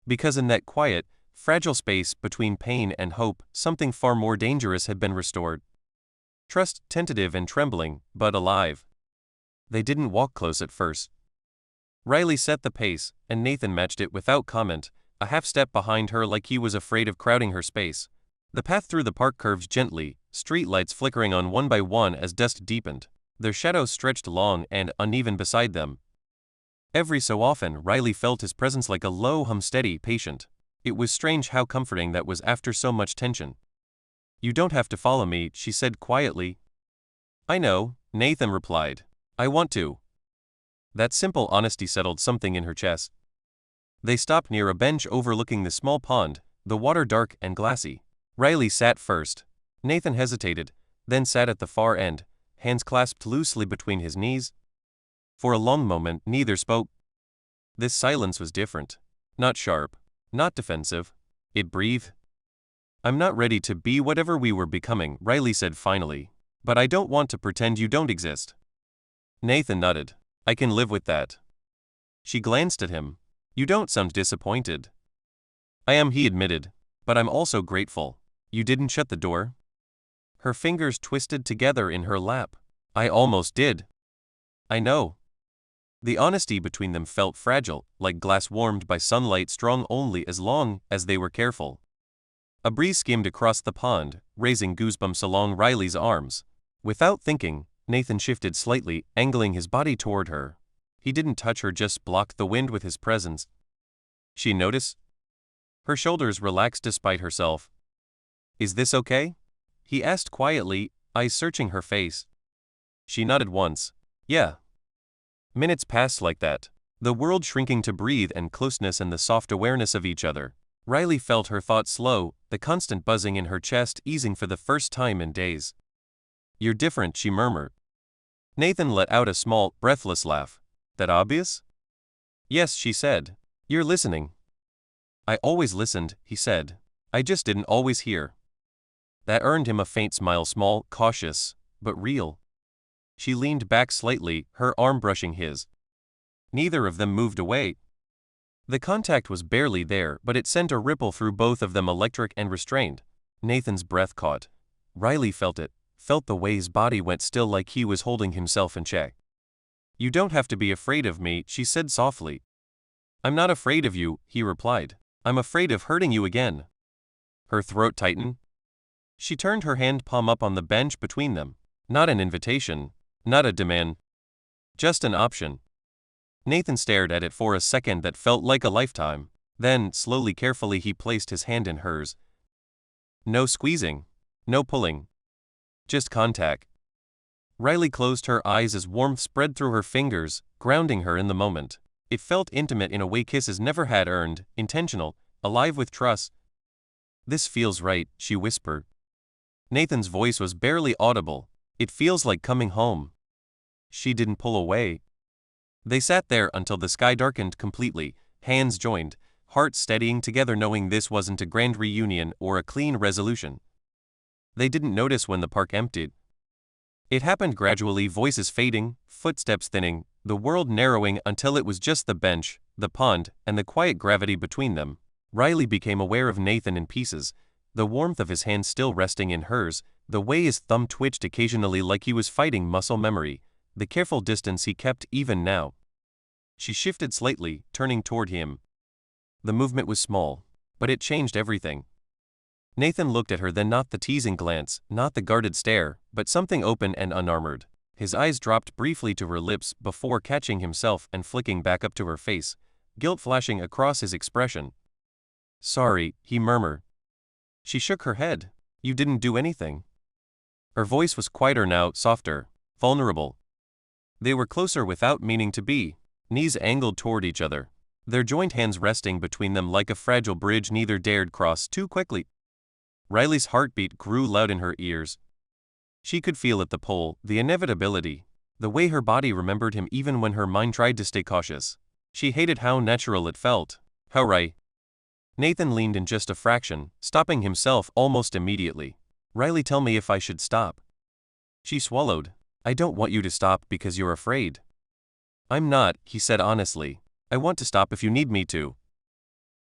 Because in that quiet, fragile space between pain and hope, something far more dangerous had been restored. Trust, tentative and trembling, but alive. They didn't walk close at first. Riley set the pace, and Nathan matched it without comment, a half step behind her like he was afraid of crowding her space. The path through the park curved gently, street lights flickering on one by one as dusk deepened. Their shadows stretched long and uneven beside them. Every so often, Riley felt his presence like a low hum, steady, patient. It was strange how comforting that was after so much tension. You don't have to follow me, she said quietly. I know, Nathan replied. I want to. That simple honesty settled something in her chest. They stopped near a bench overlooking the small pond, the water dark and glassy. Riley sat first. Nathan hesitated, then sat at the far end, hands clasped loosely between his knees. For a long moment, neither spoke. This silence was different. Not sharp, not defensive. It breathed. I'm not ready to be whatever we were becoming, Riley said finally. But I don't want to pretend you don't exist. Nathan nodded. I can live with that. She glanced at him. You don't sound disappointed. I am, he admitted. But I'm also grateful. You didn't shut the door? Her fingers twisted together in her lap. I almost did. I know. The honesty between them felt fragile, like glass warmed by sunlight, strong only as long as they were careful. A breeze skimmed across the pond, raising goosebumps along Riley's arms. Without thinking, Nathan shifted slightly, angling his body toward her. He didn't touch her, just blocked the wind with his presence. She noticed? Her shoulders relaxed despite herself. Is this okay? He asked quietly, eyes searching her face. She nodded once. Yeah. Minutes passed like that, the world shrinking to breathe and closeness and the soft awareness of each other. Riley felt her thoughts slow, the constant buzzing in her chest easing for the first time in days. You're different, she murmured. Nathan let out a small, breathless laugh. That obvious? Yes, she said. You're listening. I always listened, he said. I just didn't always hear. That earned him a faint smile, small, cautious, but real. She leaned back slightly, her arm brushing his. Neither of them moved away. The contact was barely there, but it sent a ripple through both of them, electric and restrained. Nathan's breath caught. Riley felt it, felt the way his body went still, like he was holding himself in check. You don't have to be afraid of me, she said softly. I'm not afraid of you, he replied. I'm afraid of hurting you again. Her throat tightened. She turned her hand palm up on the bench between them. Not an invitation, not a demand. Just an option. Nathan stared at it for a second that felt like a lifetime. Then, slowly, carefully, he placed his hand in hers. No squeezing. No pulling. Just contact. Riley closed her eyes as warmth spread through her fingers, grounding her in the moment. It felt intimate in a way kisses never had, earned, intentional, alive with trust. This feels right, she whispered. Nathan's voice was barely audible. It feels like coming home. She didn't pull away. They sat there until the sky darkened completely, hands joined, hearts steadying together knowing this wasn't a grand reunion or a clean resolution. They didn't notice when the park emptied. It happened gradually, voices fading, footsteps thinning, the world narrowing until it was just the bench, the pond, and the quiet gravity between them. Riley became aware of Nathan in pieces, the warmth of his hand still resting in hers, the way his thumb twitched occasionally like he was fighting muscle memory, the careful distance he kept even now. She shifted slightly, turning toward him. The movement was small, but it changed everything. Nathan looked at her, then not the teasing glance, not the guarded stare, but something open and unarmored. His eyes dropped briefly to her lips before catching himself and flicking back up to her face, guilt flashing across his expression. "Sorry," he murmured. She shook her head. "You didn't do anything." Her voice was quieter now, softer, vulnerable. They were closer without meaning to be, knees angled toward each other, their joint hands resting between them like a fragile bridge neither dared cross too quickly. Riley's heartbeat grew loud in her ears. She could feel it, the pull, the inevitability, the way her body remembered him even when her mind tried to stay cautious. She hated how natural it felt. How right. Nathan leaned in just a fraction, stopping himself almost immediately. "Riley, tell me if I should stop." She swallowed. "I don't want you to stop because you're afraid." "I'm not," he said honestly. "I want to stop if you need me to."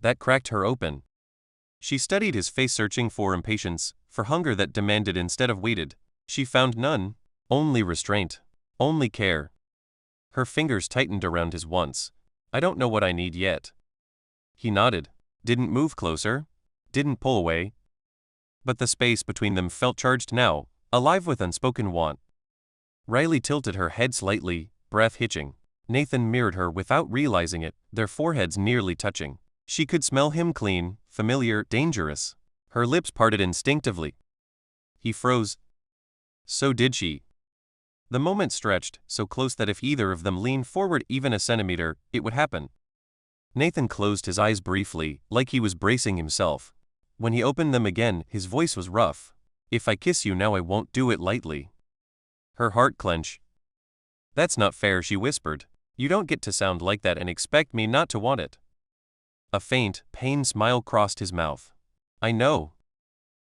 That cracked her open. She studied his face, searching for impatience, for hunger that demanded instead of waited. She found none. Only restraint. Only care. Her fingers tightened around his once. "I don't know what I need yet." He nodded. Didn't move closer. Didn't pull away. But the space between them felt charged now, alive with unspoken want. Riley tilted her head slightly, breath hitching. Nathan mirrored her without realizing it, their foreheads nearly touching. She could smell him, clean, familiar, dangerous. Her lips parted instinctively. He froze. So did she. The moment stretched, so close that if either of them leaned forward even a centimeter, it would happen. Nathan closed his eyes briefly, like he was bracing himself. When he opened them again, his voice was rough. "If I kiss you now, I won't do it lightly." Her heart clenched. "That's not fair," she whispered. "You don't get to sound like that and expect me not to want it." A faint, pained smile crossed his mouth. "I know."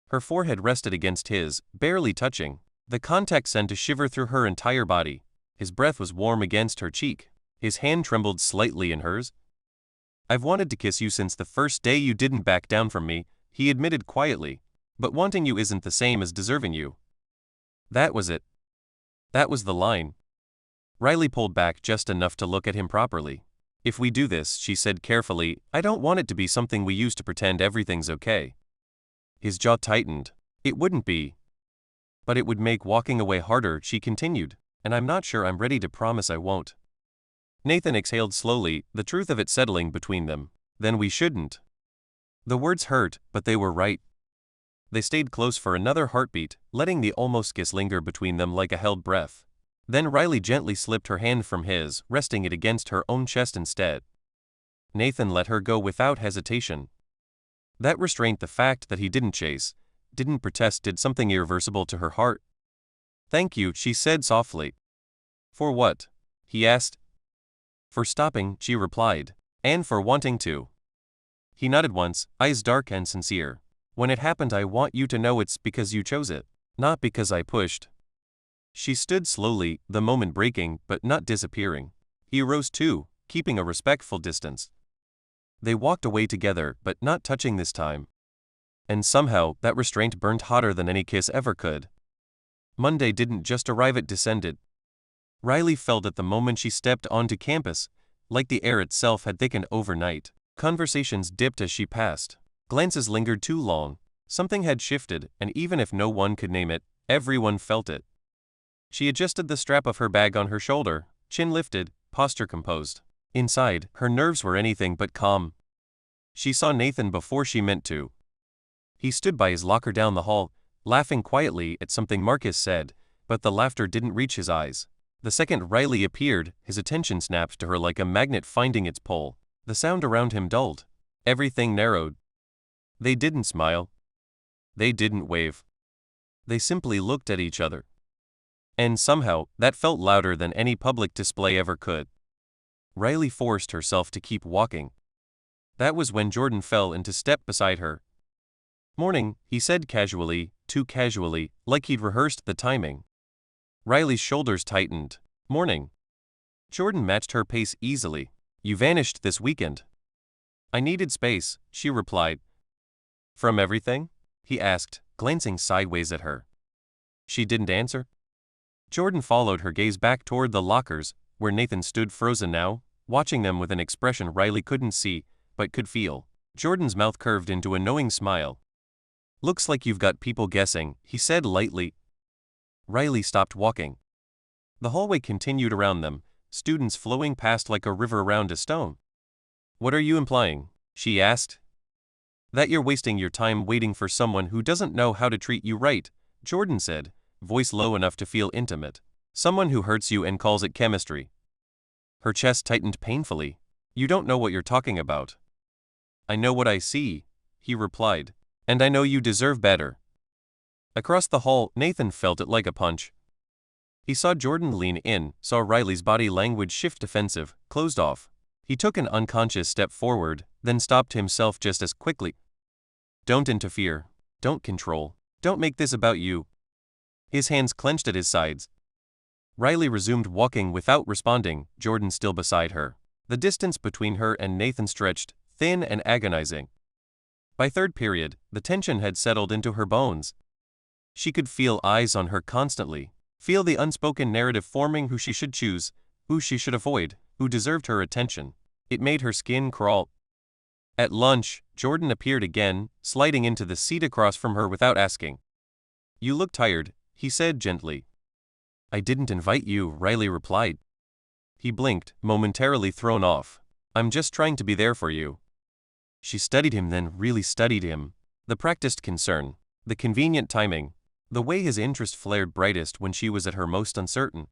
Her forehead rested against his, barely touching. The contact sent a shiver through her entire body. His breath was warm against her cheek. His hand trembled slightly in hers. "I've wanted to kiss you since the first day you didn't back down from me," he admitted quietly. "But wanting you isn't the same as deserving you." That was it. That was the line. Riley pulled back just enough to look at him properly. "If we do this," she said carefully, "I don't want it to be something we use to pretend everything's okay." His jaw tightened. "It wouldn't be. But it would make walking away harder," she continued, "and I'm not sure I'm ready to promise I won't." Nathan exhaled slowly, the truth of it settling between them. "Then we shouldn't." The words hurt, but they were right. They stayed close for another heartbeat, letting the almost kiss linger between them like a held breath. Then Riley gently slipped her hand from his, resting it against her own chest instead. Nathan let her go without hesitation. That restraint, the fact that he didn't chase, didn't protest, did something irreversible to her heart. "Thank you," she said softly. "For what?" he asked. "For stopping," she replied. "And for wanting to." He nodded once, eyes dark and sincere. "When it happened, I want you to know it's because you chose it, not because I pushed." She stood slowly, the moment breaking, but not disappearing. He rose too, keeping a respectful distance. They walked away together, but not touching this time. And somehow, that restraint burned hotter than any kiss ever could. Monday didn't just arrive, it descended. Riley felt it the moment she stepped onto campus, like the air itself had thickened overnight. Conversations dipped as she passed. Glances lingered too long. Something had shifted, and even if no one could name it, everyone felt it. She adjusted the strap of her bag on her shoulder, chin lifted, posture composed. Inside, her nerves were anything but calm. She saw Nathan before she meant to. He stood by his locker down the hall, laughing quietly at something Marcus said, but the laughter didn't reach his eyes. The second Riley appeared, his attention snapped to her like a magnet finding its pole. The sound around him dulled. Everything narrowed. They didn't smile. They didn't wave. They simply looked at each other. And somehow, that felt louder than any public display ever could. Riley forced herself to keep walking. That was when Jordan fell into step beside her. "Morning," he said casually, too casually, like he'd rehearsed the timing. Riley's shoulders tightened. "Morning." Jordan matched her pace easily. "You vanished this weekend." "I needed space," she replied. "From everything?" he asked, glancing sideways at her. She didn't answer. Jordan followed her gaze back toward the lockers, where Nathan stood frozen now, watching them with an expression Riley couldn't see, but could feel. Jordan's mouth curved into a knowing smile. "Looks like you've got people guessing," he said lightly. Riley stopped walking. The hallway continued around them, students flowing past like a river around a stone. "What are you implying?" she asked. "That you're wasting your time waiting for someone who doesn't know how to treat you right," Jordan said, voice low enough to feel intimate. "Someone who hurts you and calls it chemistry." Her chest tightened painfully. "You don't know what you're talking about." "I know what I see," he replied. "And I know you deserve better." Across the hall, Nathan felt it like a punch. He saw Jordan lean in, saw Riley's body language shift defensive, closed off. He took an unconscious step forward, then stopped himself just as quickly. "Don't interfere. Don't control. Don't make this about you." His hands clenched at his sides. Riley resumed walking without responding, Jordan still beside her. The distance between her and Nathan stretched, thin and agonizing. By third period, the tension had settled into her bones. She could feel eyes on her constantly, feel the unspoken narrative forming who she should choose, who she should avoid, who deserved her attention. It made her skin crawl. At lunch, Jordan appeared again, sliding into the seat across from her without asking. "You look tired," he said gently. "I didn't invite you," Riley replied. He blinked, momentarily thrown off. "I'm just trying to be there for you." She studied him, then really studied him. The practiced concern, the convenient timing, the way his interest flared brightest when she was at her most uncertain.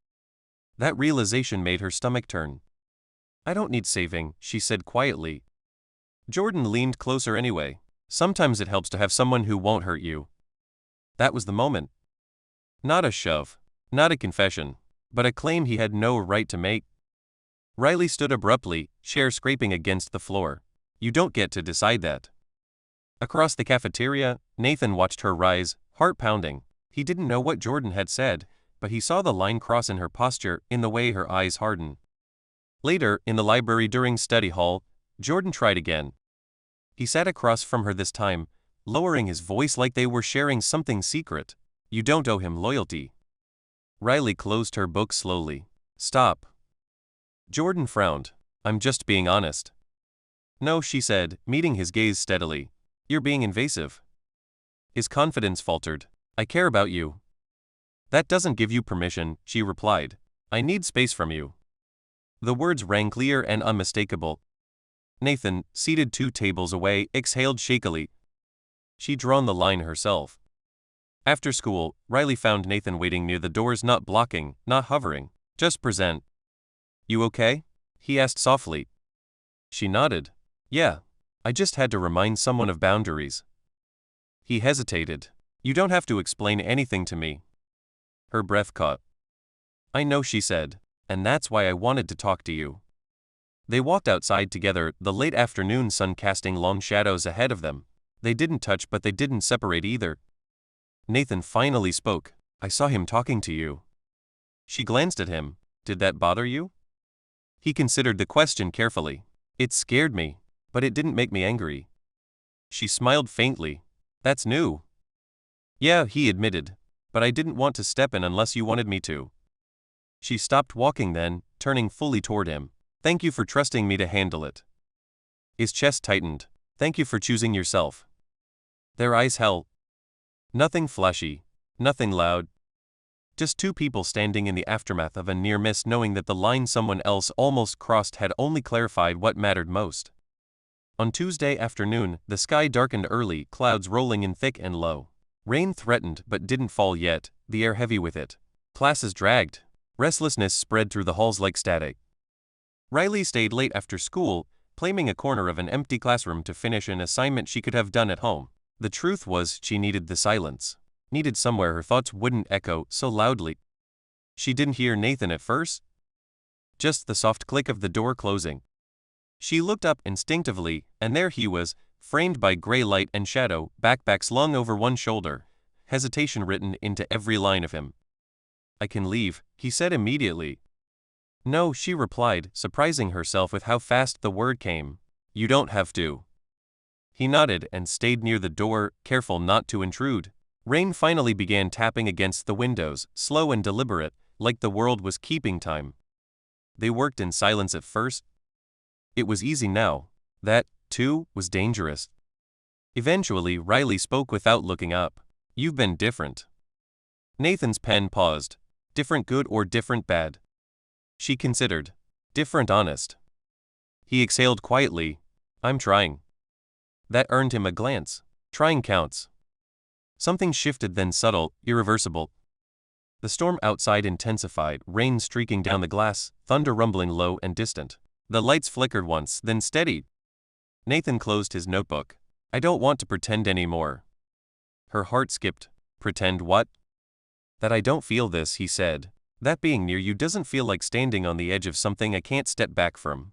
That realization made her stomach turn. "I don't need saving," she said quietly. Jordan leaned closer anyway. "Sometimes it helps to have someone who won't hurt you." That was the moment. Not a shove, not a confession, but a claim he had no right to make. Riley stood abruptly, chair scraping against the floor. "You don't get to decide that." Across the cafeteria, Nathan watched her rise, heart pounding. He didn't know what Jordan had said, but he saw the line cross in her posture, in the way her eyes hardened. Later, in the library during study hall, Jordan tried again. He sat across from her this time, lowering his voice like they were sharing something secret. "You don't owe him loyalty." Riley closed her book slowly. "Stop." Jordan frowned. "I'm just being honest." "No," she said, meeting his gaze steadily. "You're being invasive." His confidence faltered. "I care about you." "That doesn't give you permission," she replied. "I need space from you." The words rang clear and unmistakable. Nathan, seated 2 tables away, exhaled shakily. She'd drawn the line herself. After school, Riley found Nathan waiting near the doors, not blocking, not hovering, just present. "You okay?" he asked softly. She nodded. "Yeah. I just had to remind someone of boundaries." He hesitated. "You don't have to explain anything to me." Her breath caught. "I know," she said, "and that's why I wanted to talk to you." They walked outside together, the late afternoon sun casting long shadows ahead of them. They didn't touch, but they didn't separate either. Nathan finally spoke. "I saw him talking to you." She glanced at him. "Did that bother you?" He considered the question carefully. "It scared me, but it didn't make me angry." She smiled faintly. "That's new." "Yeah," he admitted, "but I didn't want to step in unless you wanted me to." She stopped walking then, turning fully toward him. "Thank you for trusting me to handle it." His chest tightened. "Thank you for choosing yourself." Their eyes held. Nothing flashy, nothing loud. Just 2 people standing in the aftermath of a near miss, knowing that the line someone else almost crossed had only clarified what mattered most. On Tuesday afternoon, the sky darkened early, clouds rolling in thick and low. Rain threatened but didn't fall yet, the air heavy with it. Classes dragged. Restlessness spread through the halls like static. Riley stayed late after school, claiming a corner of an empty classroom to finish an assignment she could have done at home. The truth was, she needed the silence. Needed somewhere her thoughts wouldn't echo so loudly. She didn't hear Nathan at first. Just the soft click of the door closing. She looked up instinctively, and there he was, framed by gray light and shadow, backpack slung over one shoulder, hesitation written into every line of him. "I can leave," he said immediately. "No," she replied, surprising herself with how fast the word came. "You don't have to." He nodded and stayed near the door, careful not to intrude. Rain finally began tapping against the windows, slow and deliberate, like the world was keeping time. They worked in silence at first. It was easy now. That, too, was dangerous. Eventually, Riley spoke without looking up. "You've been different." Nathan's pen paused. Different good or different bad? She considered. Different honest. He exhaled quietly. "I'm trying." That earned him a glance. Trying counts. Something shifted, then subtle, irreversible. The storm outside intensified, rain streaking down the glass, thunder rumbling low and distant. The lights flickered once, then steadied. Nathan closed his notebook. "I don't want to pretend anymore." Her heart skipped. "Pretend what?" "That I don't feel this," he said. "That being near you doesn't feel like standing on the edge of something I can't step back from."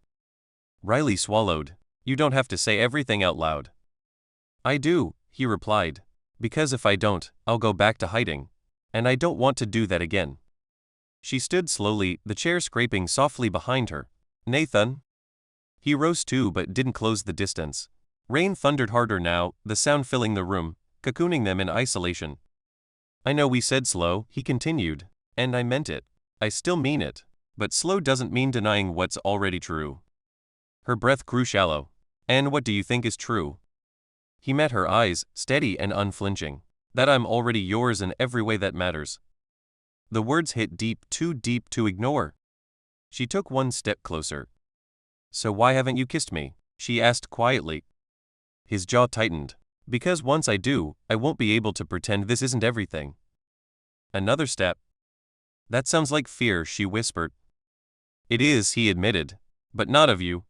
Riley swallowed. "You don't have to say everything out loud." "I do," he replied. "Because if I don't, I'll go back to hiding. And I don't want to do that again." She stood slowly, the chair scraping softly behind her. "Nathan?" He rose too but didn't close the distance. Rain thundered harder now, the sound filling the room, cocooning them in isolation. "I know we said slow," he continued, "and I meant it. I still mean it. But slow doesn't mean denying what's already true." Her breath grew shallow. "And what do you think is true?" He met her eyes, steady and unflinching. "That I'm already yours in every way that matters." The words hit deep, too deep to ignore. She took one step closer. "So why haven't you kissed me?" she asked quietly. His jaw tightened. "Because once I do, I won't be able to pretend this isn't everything." Another step. "That sounds like fear," she whispered. "It is," he admitted. "But not of you."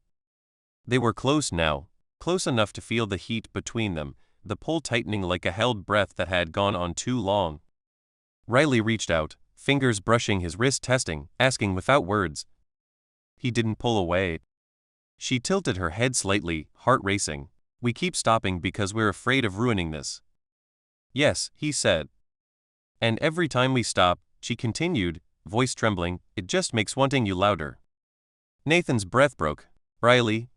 They were close now, close enough to feel the heat between them, the pull tightening like a held breath that had gone on too long. Riley reached out, fingers brushing his wrist, testing, asking without words. He didn't pull away. She tilted her head slightly, heart racing. "We keep stopping because we're afraid of ruining this." "Yes," he said. "And every time we stop," she continued, voice trembling, "it just makes wanting you louder." Nathan's breath broke. "Riley."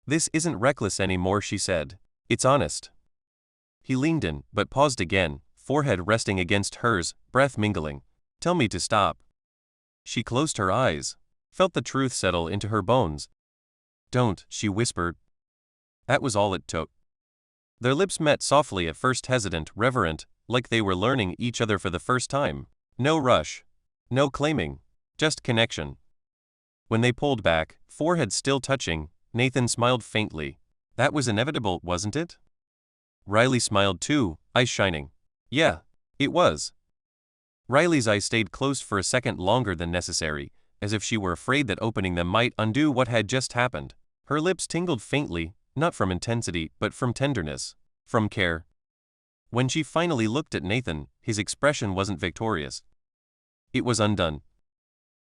"This isn't reckless anymore," she said. "It's honest." He leaned in, but paused again, forehead resting against hers, breath mingling. "Tell me to stop." She closed her eyes, felt the truth settle into her bones. "Don't," she whispered. That was all it took. Their lips met softly, at first hesitant, reverent, like they were learning each other for the first time. No rush. No claiming. Just connection. When they pulled back, foreheads still touching, Nathan smiled faintly. "That was inevitable, wasn't it?" Riley smiled too, eyes shining. "Yeah, it was." Riley's eyes stayed closed for a second longer than necessary, as if she were afraid that opening them might undo what had just happened. Her lips tingled faintly, not from intensity, but from tenderness, from care. When she finally looked at Nathan, his expression wasn't victorious. It was undone.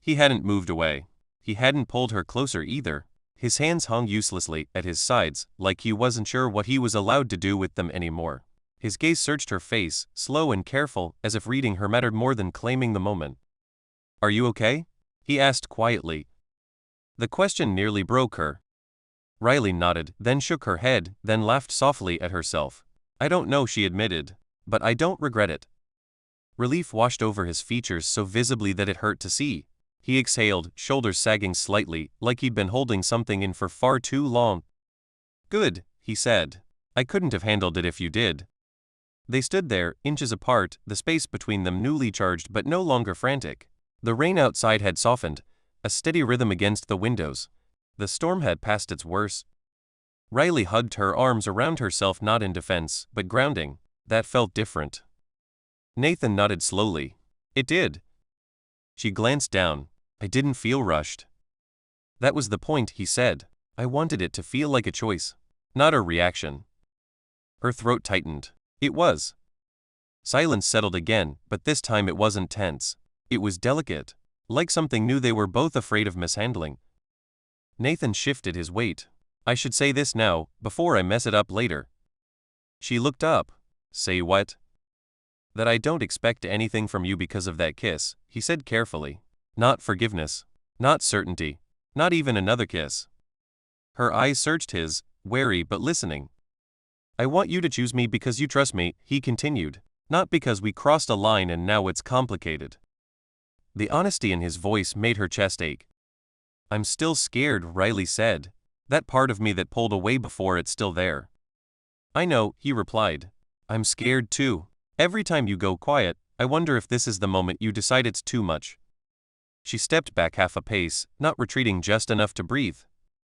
He hadn't moved away. He hadn't pulled her closer either. His hands hung uselessly at his sides, like he wasn't sure what he was allowed to do with them anymore. His gaze searched her face, slow and careful, as if reading her mattered more than claiming the moment. "Are you okay?" he asked quietly. The question nearly broke her. Riley nodded, then shook her head, then laughed softly at herself. "I don't know," she admitted, "but I don't regret it." Relief washed over his features so visibly that it hurt to see. He exhaled, shoulders sagging slightly, like he'd been holding something in for far too long. "Good," he said. "I couldn't have handled it if you did." They stood there, inches apart, the space between them newly charged but no longer frantic. The rain outside had softened, a steady rhythm against the windows. The storm had passed its worst. Riley hugged her arms around herself, not in defense, but grounding. That felt different. Nathan nodded slowly. "It did." She glanced down. "I didn't feel rushed." "That was the point," he said. "I wanted it to feel like a choice, not a reaction." Her throat tightened. It was. Silence settled again, but this time it wasn't tense. It was delicate, like something new they were both afraid of mishandling. Nathan shifted his weight. I should say this now, before I mess it up later. She looked up. Say what? That I don't expect anything from you because of that kiss, he said carefully. Not forgiveness. Not certainty. Not even another kiss. Her eyes searched his, wary but listening. I want you to choose me because you trust me, he continued. Not because we crossed a line and now it's complicated. The honesty in his voice made her chest ache. I'm still scared, Riley said. That part of me that pulled away before, it's still there. I know, he replied. I'm scared too. Every time you go quiet, I wonder if this is the moment you decide it's too much. She stepped back half a pace, not retreating just enough to breathe.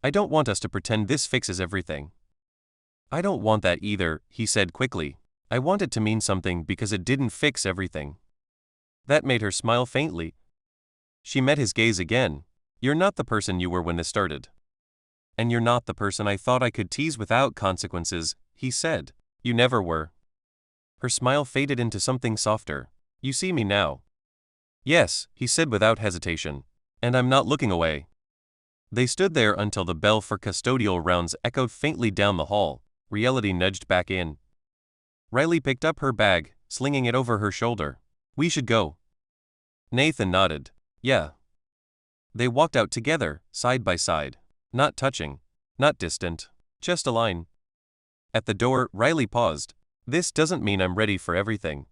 I don't want us to pretend this fixes everything. I don't want that either, he said quickly. I want it to mean something because it didn't fix everything. That made her smile faintly. She met his gaze again. You're not the person you were when this started. And you're not the person I thought I could tease without consequences, he said. You never were. Her smile faded into something softer. You see me now. Yes, he said without hesitation. And I'm not looking away. They stood there until the bell for custodial rounds echoed faintly down the hall. Reality nudged back in. Riley picked up her bag, slinging it over her shoulder. We should go. Nathan nodded. Yeah. They walked out together, side by side. Not touching. Not distant. Just a line. At the door, Riley paused. This doesn't mean I'm ready for everything.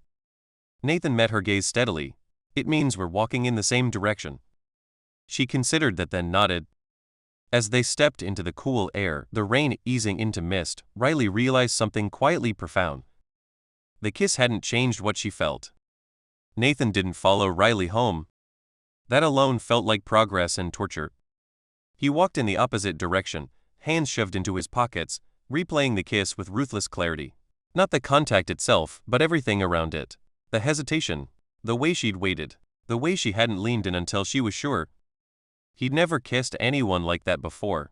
Nathan met her gaze steadily. It means we're walking in the same direction. She considered that, then nodded. As they stepped into the cool air, the rain easing into mist, Riley realized something quietly profound. The kiss hadn't changed what she felt. Nathan didn't follow Riley home. That alone felt like progress and torture. He walked in the opposite direction, hands shoved into his pockets, replaying the kiss with ruthless clarity. Not the contact itself, but everything around it. The hesitation. The way she'd waited. The way she hadn't leaned in until she was sure. He'd never kissed anyone like that before.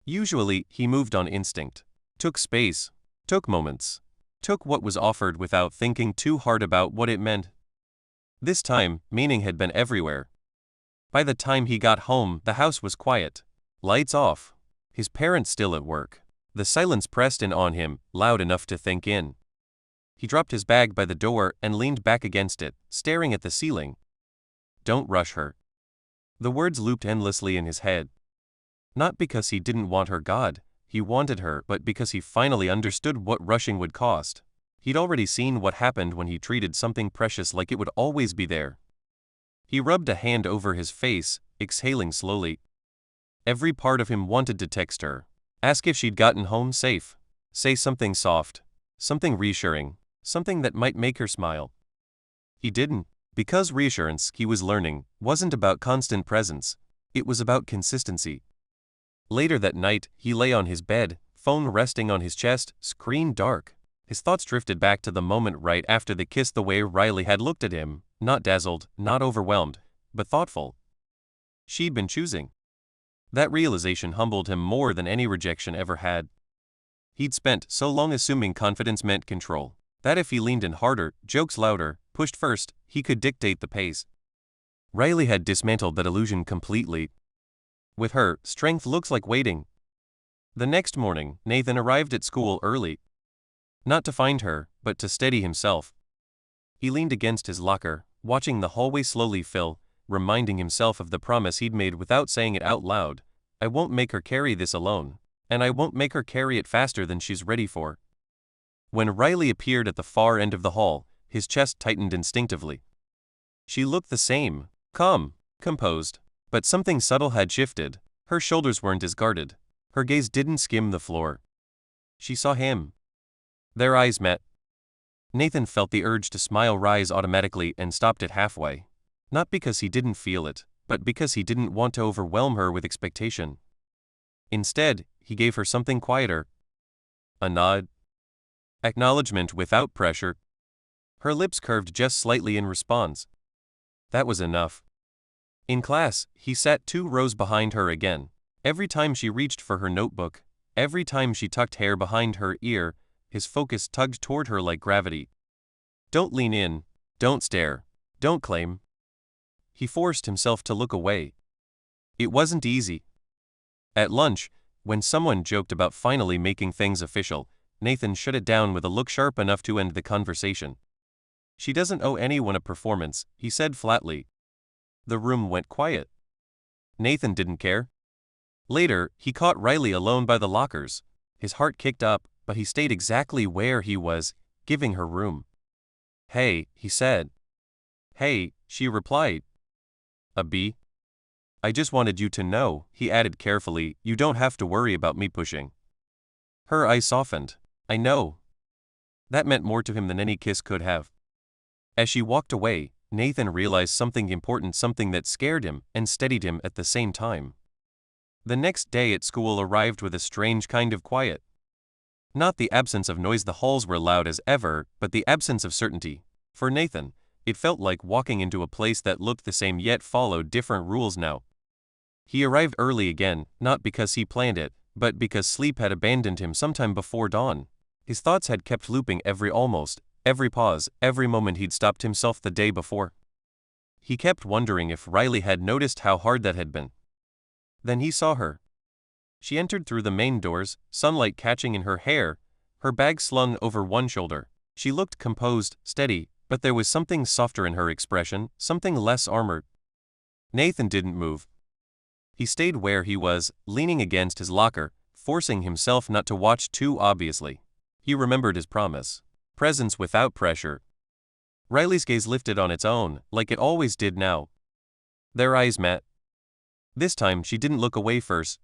Usually, he moved on instinct. Took space. Took moments. Took what was offered without thinking too hard about what it meant. This time, meaning had been everywhere. By the time he got home, the house was quiet. Lights off. His parents still at work. The silence pressed in on him, loud enough to think in. He dropped his bag by the door and leaned back against it, staring at the ceiling. Don't rush her. The words looped endlessly in his head. Not because he didn't want her, God, he wanted her, but because he finally understood what rushing would cost. He'd already seen what happened when he treated something precious like it would always be there. He rubbed a hand over his face, exhaling slowly. Every part of him wanted to text her. Ask if she'd gotten home safe. Say something soft. Something reassuring. Something that might make her smile. He didn't, because reassurance, he was learning, wasn't about constant presence. It was about consistency. Later that night, he lay on his bed, phone resting on his chest, screen dark. His thoughts drifted back to the moment right after the kiss, the way Riley had looked at him, not dazzled, not overwhelmed, but thoughtful. She'd been choosing. That realization humbled him more than any rejection ever had. He'd spent so long assuming confidence meant control, that if he leaned in harder, jokes louder, pushed first, he could dictate the pace. Riley had dismantled that illusion completely. With her, strength looks like waiting. The next morning, Nathan arrived at school early. Not to find her, but to steady himself. He leaned against his locker, watching the hallway slowly fill, reminding himself of the promise he'd made without saying it out loud. I won't make her carry this alone, and I won't make her carry it faster than she's ready for. When Riley appeared at the far end of the hall, his chest tightened instinctively. She looked the same, calm, composed, but something subtle had shifted. Her shoulders weren't as guarded. Her gaze didn't skim the floor. She saw him. Their eyes met. Nathan felt the urge to smile rise automatically and stopped it halfway. Not because he didn't feel it, but because he didn't want to overwhelm her with expectation. Instead, he gave her something quieter. A nod. Acknowledgement without pressure. Her lips curved just slightly in response. That was enough. In class, he sat 2 rows behind her again. Every time she reached for her notebook, every time she tucked hair behind her ear, his focus tugged toward her like gravity. Don't lean in. Don't stare. Don't claim. He forced himself to look away. It wasn't easy. At lunch, when someone joked about finally making things official, Nathan shut it down with a look sharp enough to end the conversation. "She doesn't owe anyone a performance," he said flatly. The room went quiet. Nathan didn't care. Later, he caught Riley alone by the lockers. His heart kicked up, but he stayed exactly where he was, giving her room. "Hey," he said. "Hey," she replied. "A B? I just wanted you to know," he added carefully, "you don't have to worry about me pushing." Her eyes softened. "I know." That meant more to him than any kiss could have. As she walked away, Nathan realized something important, something that scared him and steadied him at the same time. The next day at school arrived with a strange kind of quiet. Not the absence of noise, the halls were loud as ever, but the absence of certainty. For Nathan, it felt like walking into a place that looked the same yet followed different rules now. He arrived early again, not because he planned it, but because sleep had abandoned him sometime before dawn. His thoughts had kept looping every pause, every moment he'd stopped himself the day before. He kept wondering if Riley had noticed how hard that had been. Then he saw her. She entered through the main doors, sunlight catching in her hair, her bag slung over one shoulder. She looked composed, steady, but there was something softer in her expression, something less armored. Nathan didn't move. He stayed where he was, leaning against his locker, forcing himself not to watch too obviously. He remembered his promise. Presence without pressure. Riley's gaze lifted on its own, like it always did now. Their eyes met. This time she didn't look away first.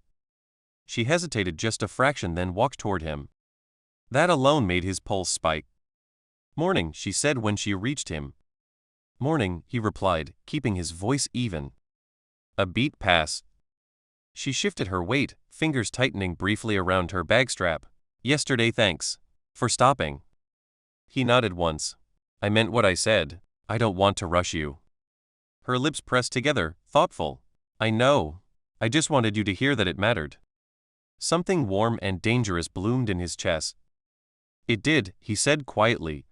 She hesitated just a fraction, then walked toward him. That alone made his pulse spike. "Morning," she said when she reached him. "Morning," he replied, keeping his voice even. A beat passed. She shifted her weight, fingers tightening briefly around her bag strap. "Yesterday, thanks for stopping." He nodded once. "I meant what I said. I don't want to rush you." Her lips pressed together, thoughtful. "I know. I just wanted you to hear that it mattered." Something warm and dangerous bloomed in his chest. "It did," he said quietly.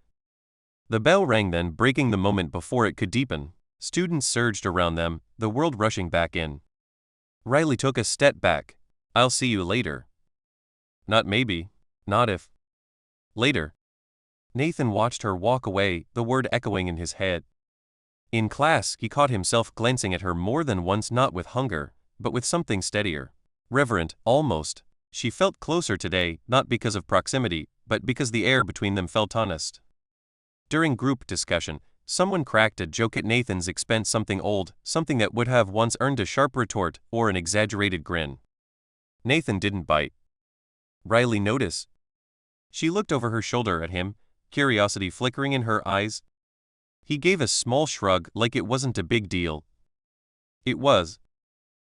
The bell rang then, breaking the moment before it could deepen. Students surged around them, the world rushing back in. Riley took a step back. "I'll see you later." Not maybe. Not if. Later. Nathan watched her walk away, the word echoing in his head. In class, he caught himself glancing at her more than once, not with hunger, but with something steadier. Reverent, almost. She felt closer today, not because of proximity, but because the air between them felt honest. During group discussion, someone cracked a joke at Nathan's expense, something old, something that would have once earned a sharp retort or an exaggerated grin. Nathan didn't bite. Riley noticed. She looked over her shoulder at him, curiosity flickering in her eyes. He gave a small shrug, like it wasn't a big deal. It was.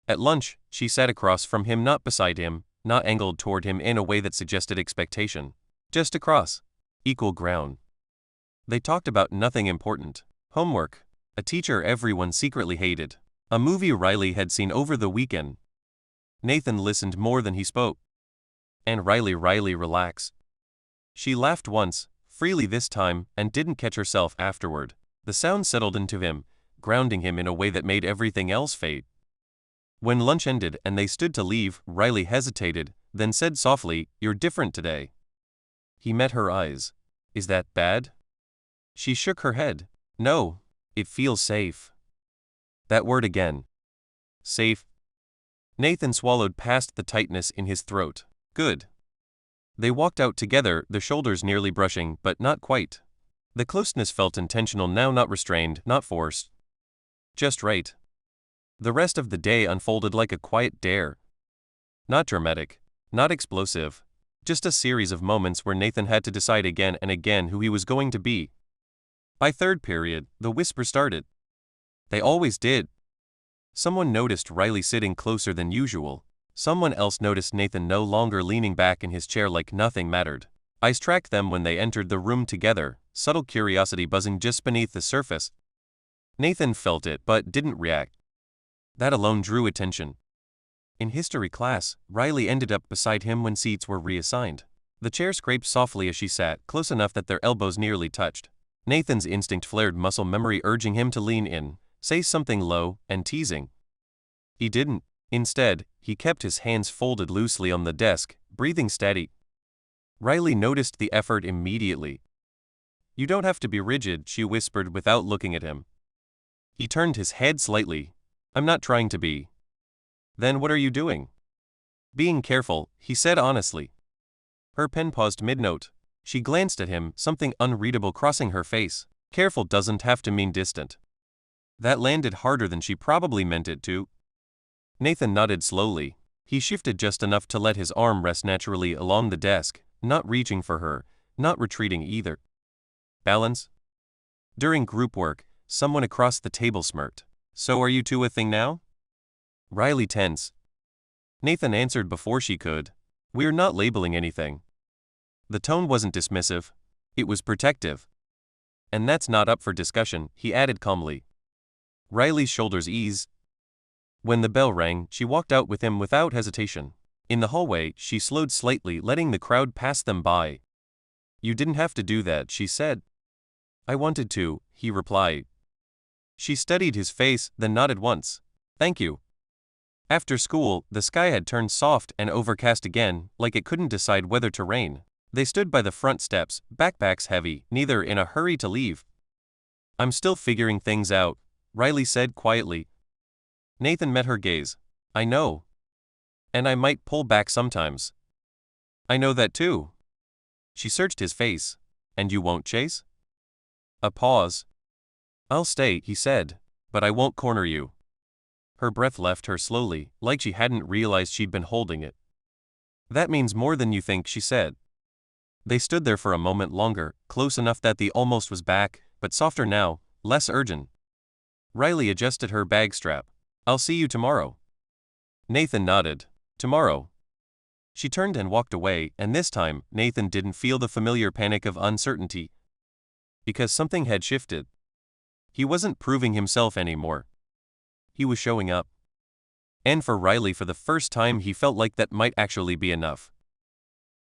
At lunch, she sat across from him, not beside him, not angled toward him in a way that suggested expectation. Just across. Equal ground. They talked about nothing important. Homework. A teacher everyone secretly hated. A movie Riley had seen over the weekend. Nathan listened more than he spoke. And Riley relaxed. She laughed once, freely this time, and didn't catch herself afterward. The sound settled into him, grounding him in a way that made everything else fade. When lunch ended and they stood to leave, Riley hesitated, then said softly, "You're different today." He met her eyes. "Is that bad?" She shook her head. "No, it feels safe." That word again. Safe. Nathan swallowed past the tightness in his throat. Good. They walked out together, their shoulders nearly brushing, but not quite. The closeness felt intentional now, not restrained, not forced. Just right. The rest of the day unfolded like a quiet dare. Not dramatic, not explosive, just a series of moments where Nathan had to decide again and again who he was going to be. By third period, the whisper started. They always did. Someone noticed Riley sitting closer than usual. Someone else noticed Nathan no longer leaning back in his chair like nothing mattered. Eyes tracked them when they entered the room together, subtle curiosity buzzing just beneath the surface. Nathan felt it but didn't react. That alone drew attention. In history class, Riley ended up beside him when seats were reassigned. The chair scraped softly as she sat, close enough that their elbows nearly touched. Nathan's instinct flared, muscle memory urging him to lean in, say something low and teasing. He didn't. Instead, he kept his hands folded loosely on the desk, breathing steady. Riley noticed the effort immediately. "You don't have to be rigid," she whispered without looking at him. He turned his head slightly. "I'm not trying to be." "Then what are you doing?" "Being careful," he said honestly. Her pen paused mid-note. She glanced at him, something unreadable crossing her face. Careful doesn't have to mean distant. That landed harder than she probably meant it to. Nathan nodded slowly. He shifted just enough to let his arm rest naturally along the desk, not reaching for her, not retreating either. "Balance?" During group work, someone across the table smirked. "So are you two a thing now?" Riley tense. Nathan answered before she could. "We're not labeling anything." The tone wasn't dismissive. It was protective. "And that's not up for discussion," he added calmly. Riley's shoulders eased. When the bell rang, she walked out with him without hesitation. In the hallway, she slowed slightly, letting the crowd pass them by. "You didn't have to do that," she said. "I wanted to," he replied. She studied his face, then nodded once. "Thank you." After school, the sky had turned soft and overcast again, like it couldn't decide whether to rain. They stood by the front steps, backpacks heavy, neither in a hurry to leave. "I'm still figuring things out," Riley said quietly. Nathan met her gaze. "I know. And I might pull back sometimes." "I know that too." She searched his face. "And you won't chase?" A pause. "I'll stay," he said. "But I won't corner you." Her breath left her slowly, like she hadn't realized she'd been holding it. "That means more than you think," she said. They stood there for a moment longer, close enough that the almost was back, but softer now, less urgent. Riley adjusted her bag strap. "I'll see you tomorrow." Nathan nodded. "Tomorrow." She turned and walked away, and this time, Nathan didn't feel the familiar panic of uncertainty. Because something had shifted. He wasn't proving himself anymore. He was showing up. And for Riley, for the first time, he felt like that might actually be enough.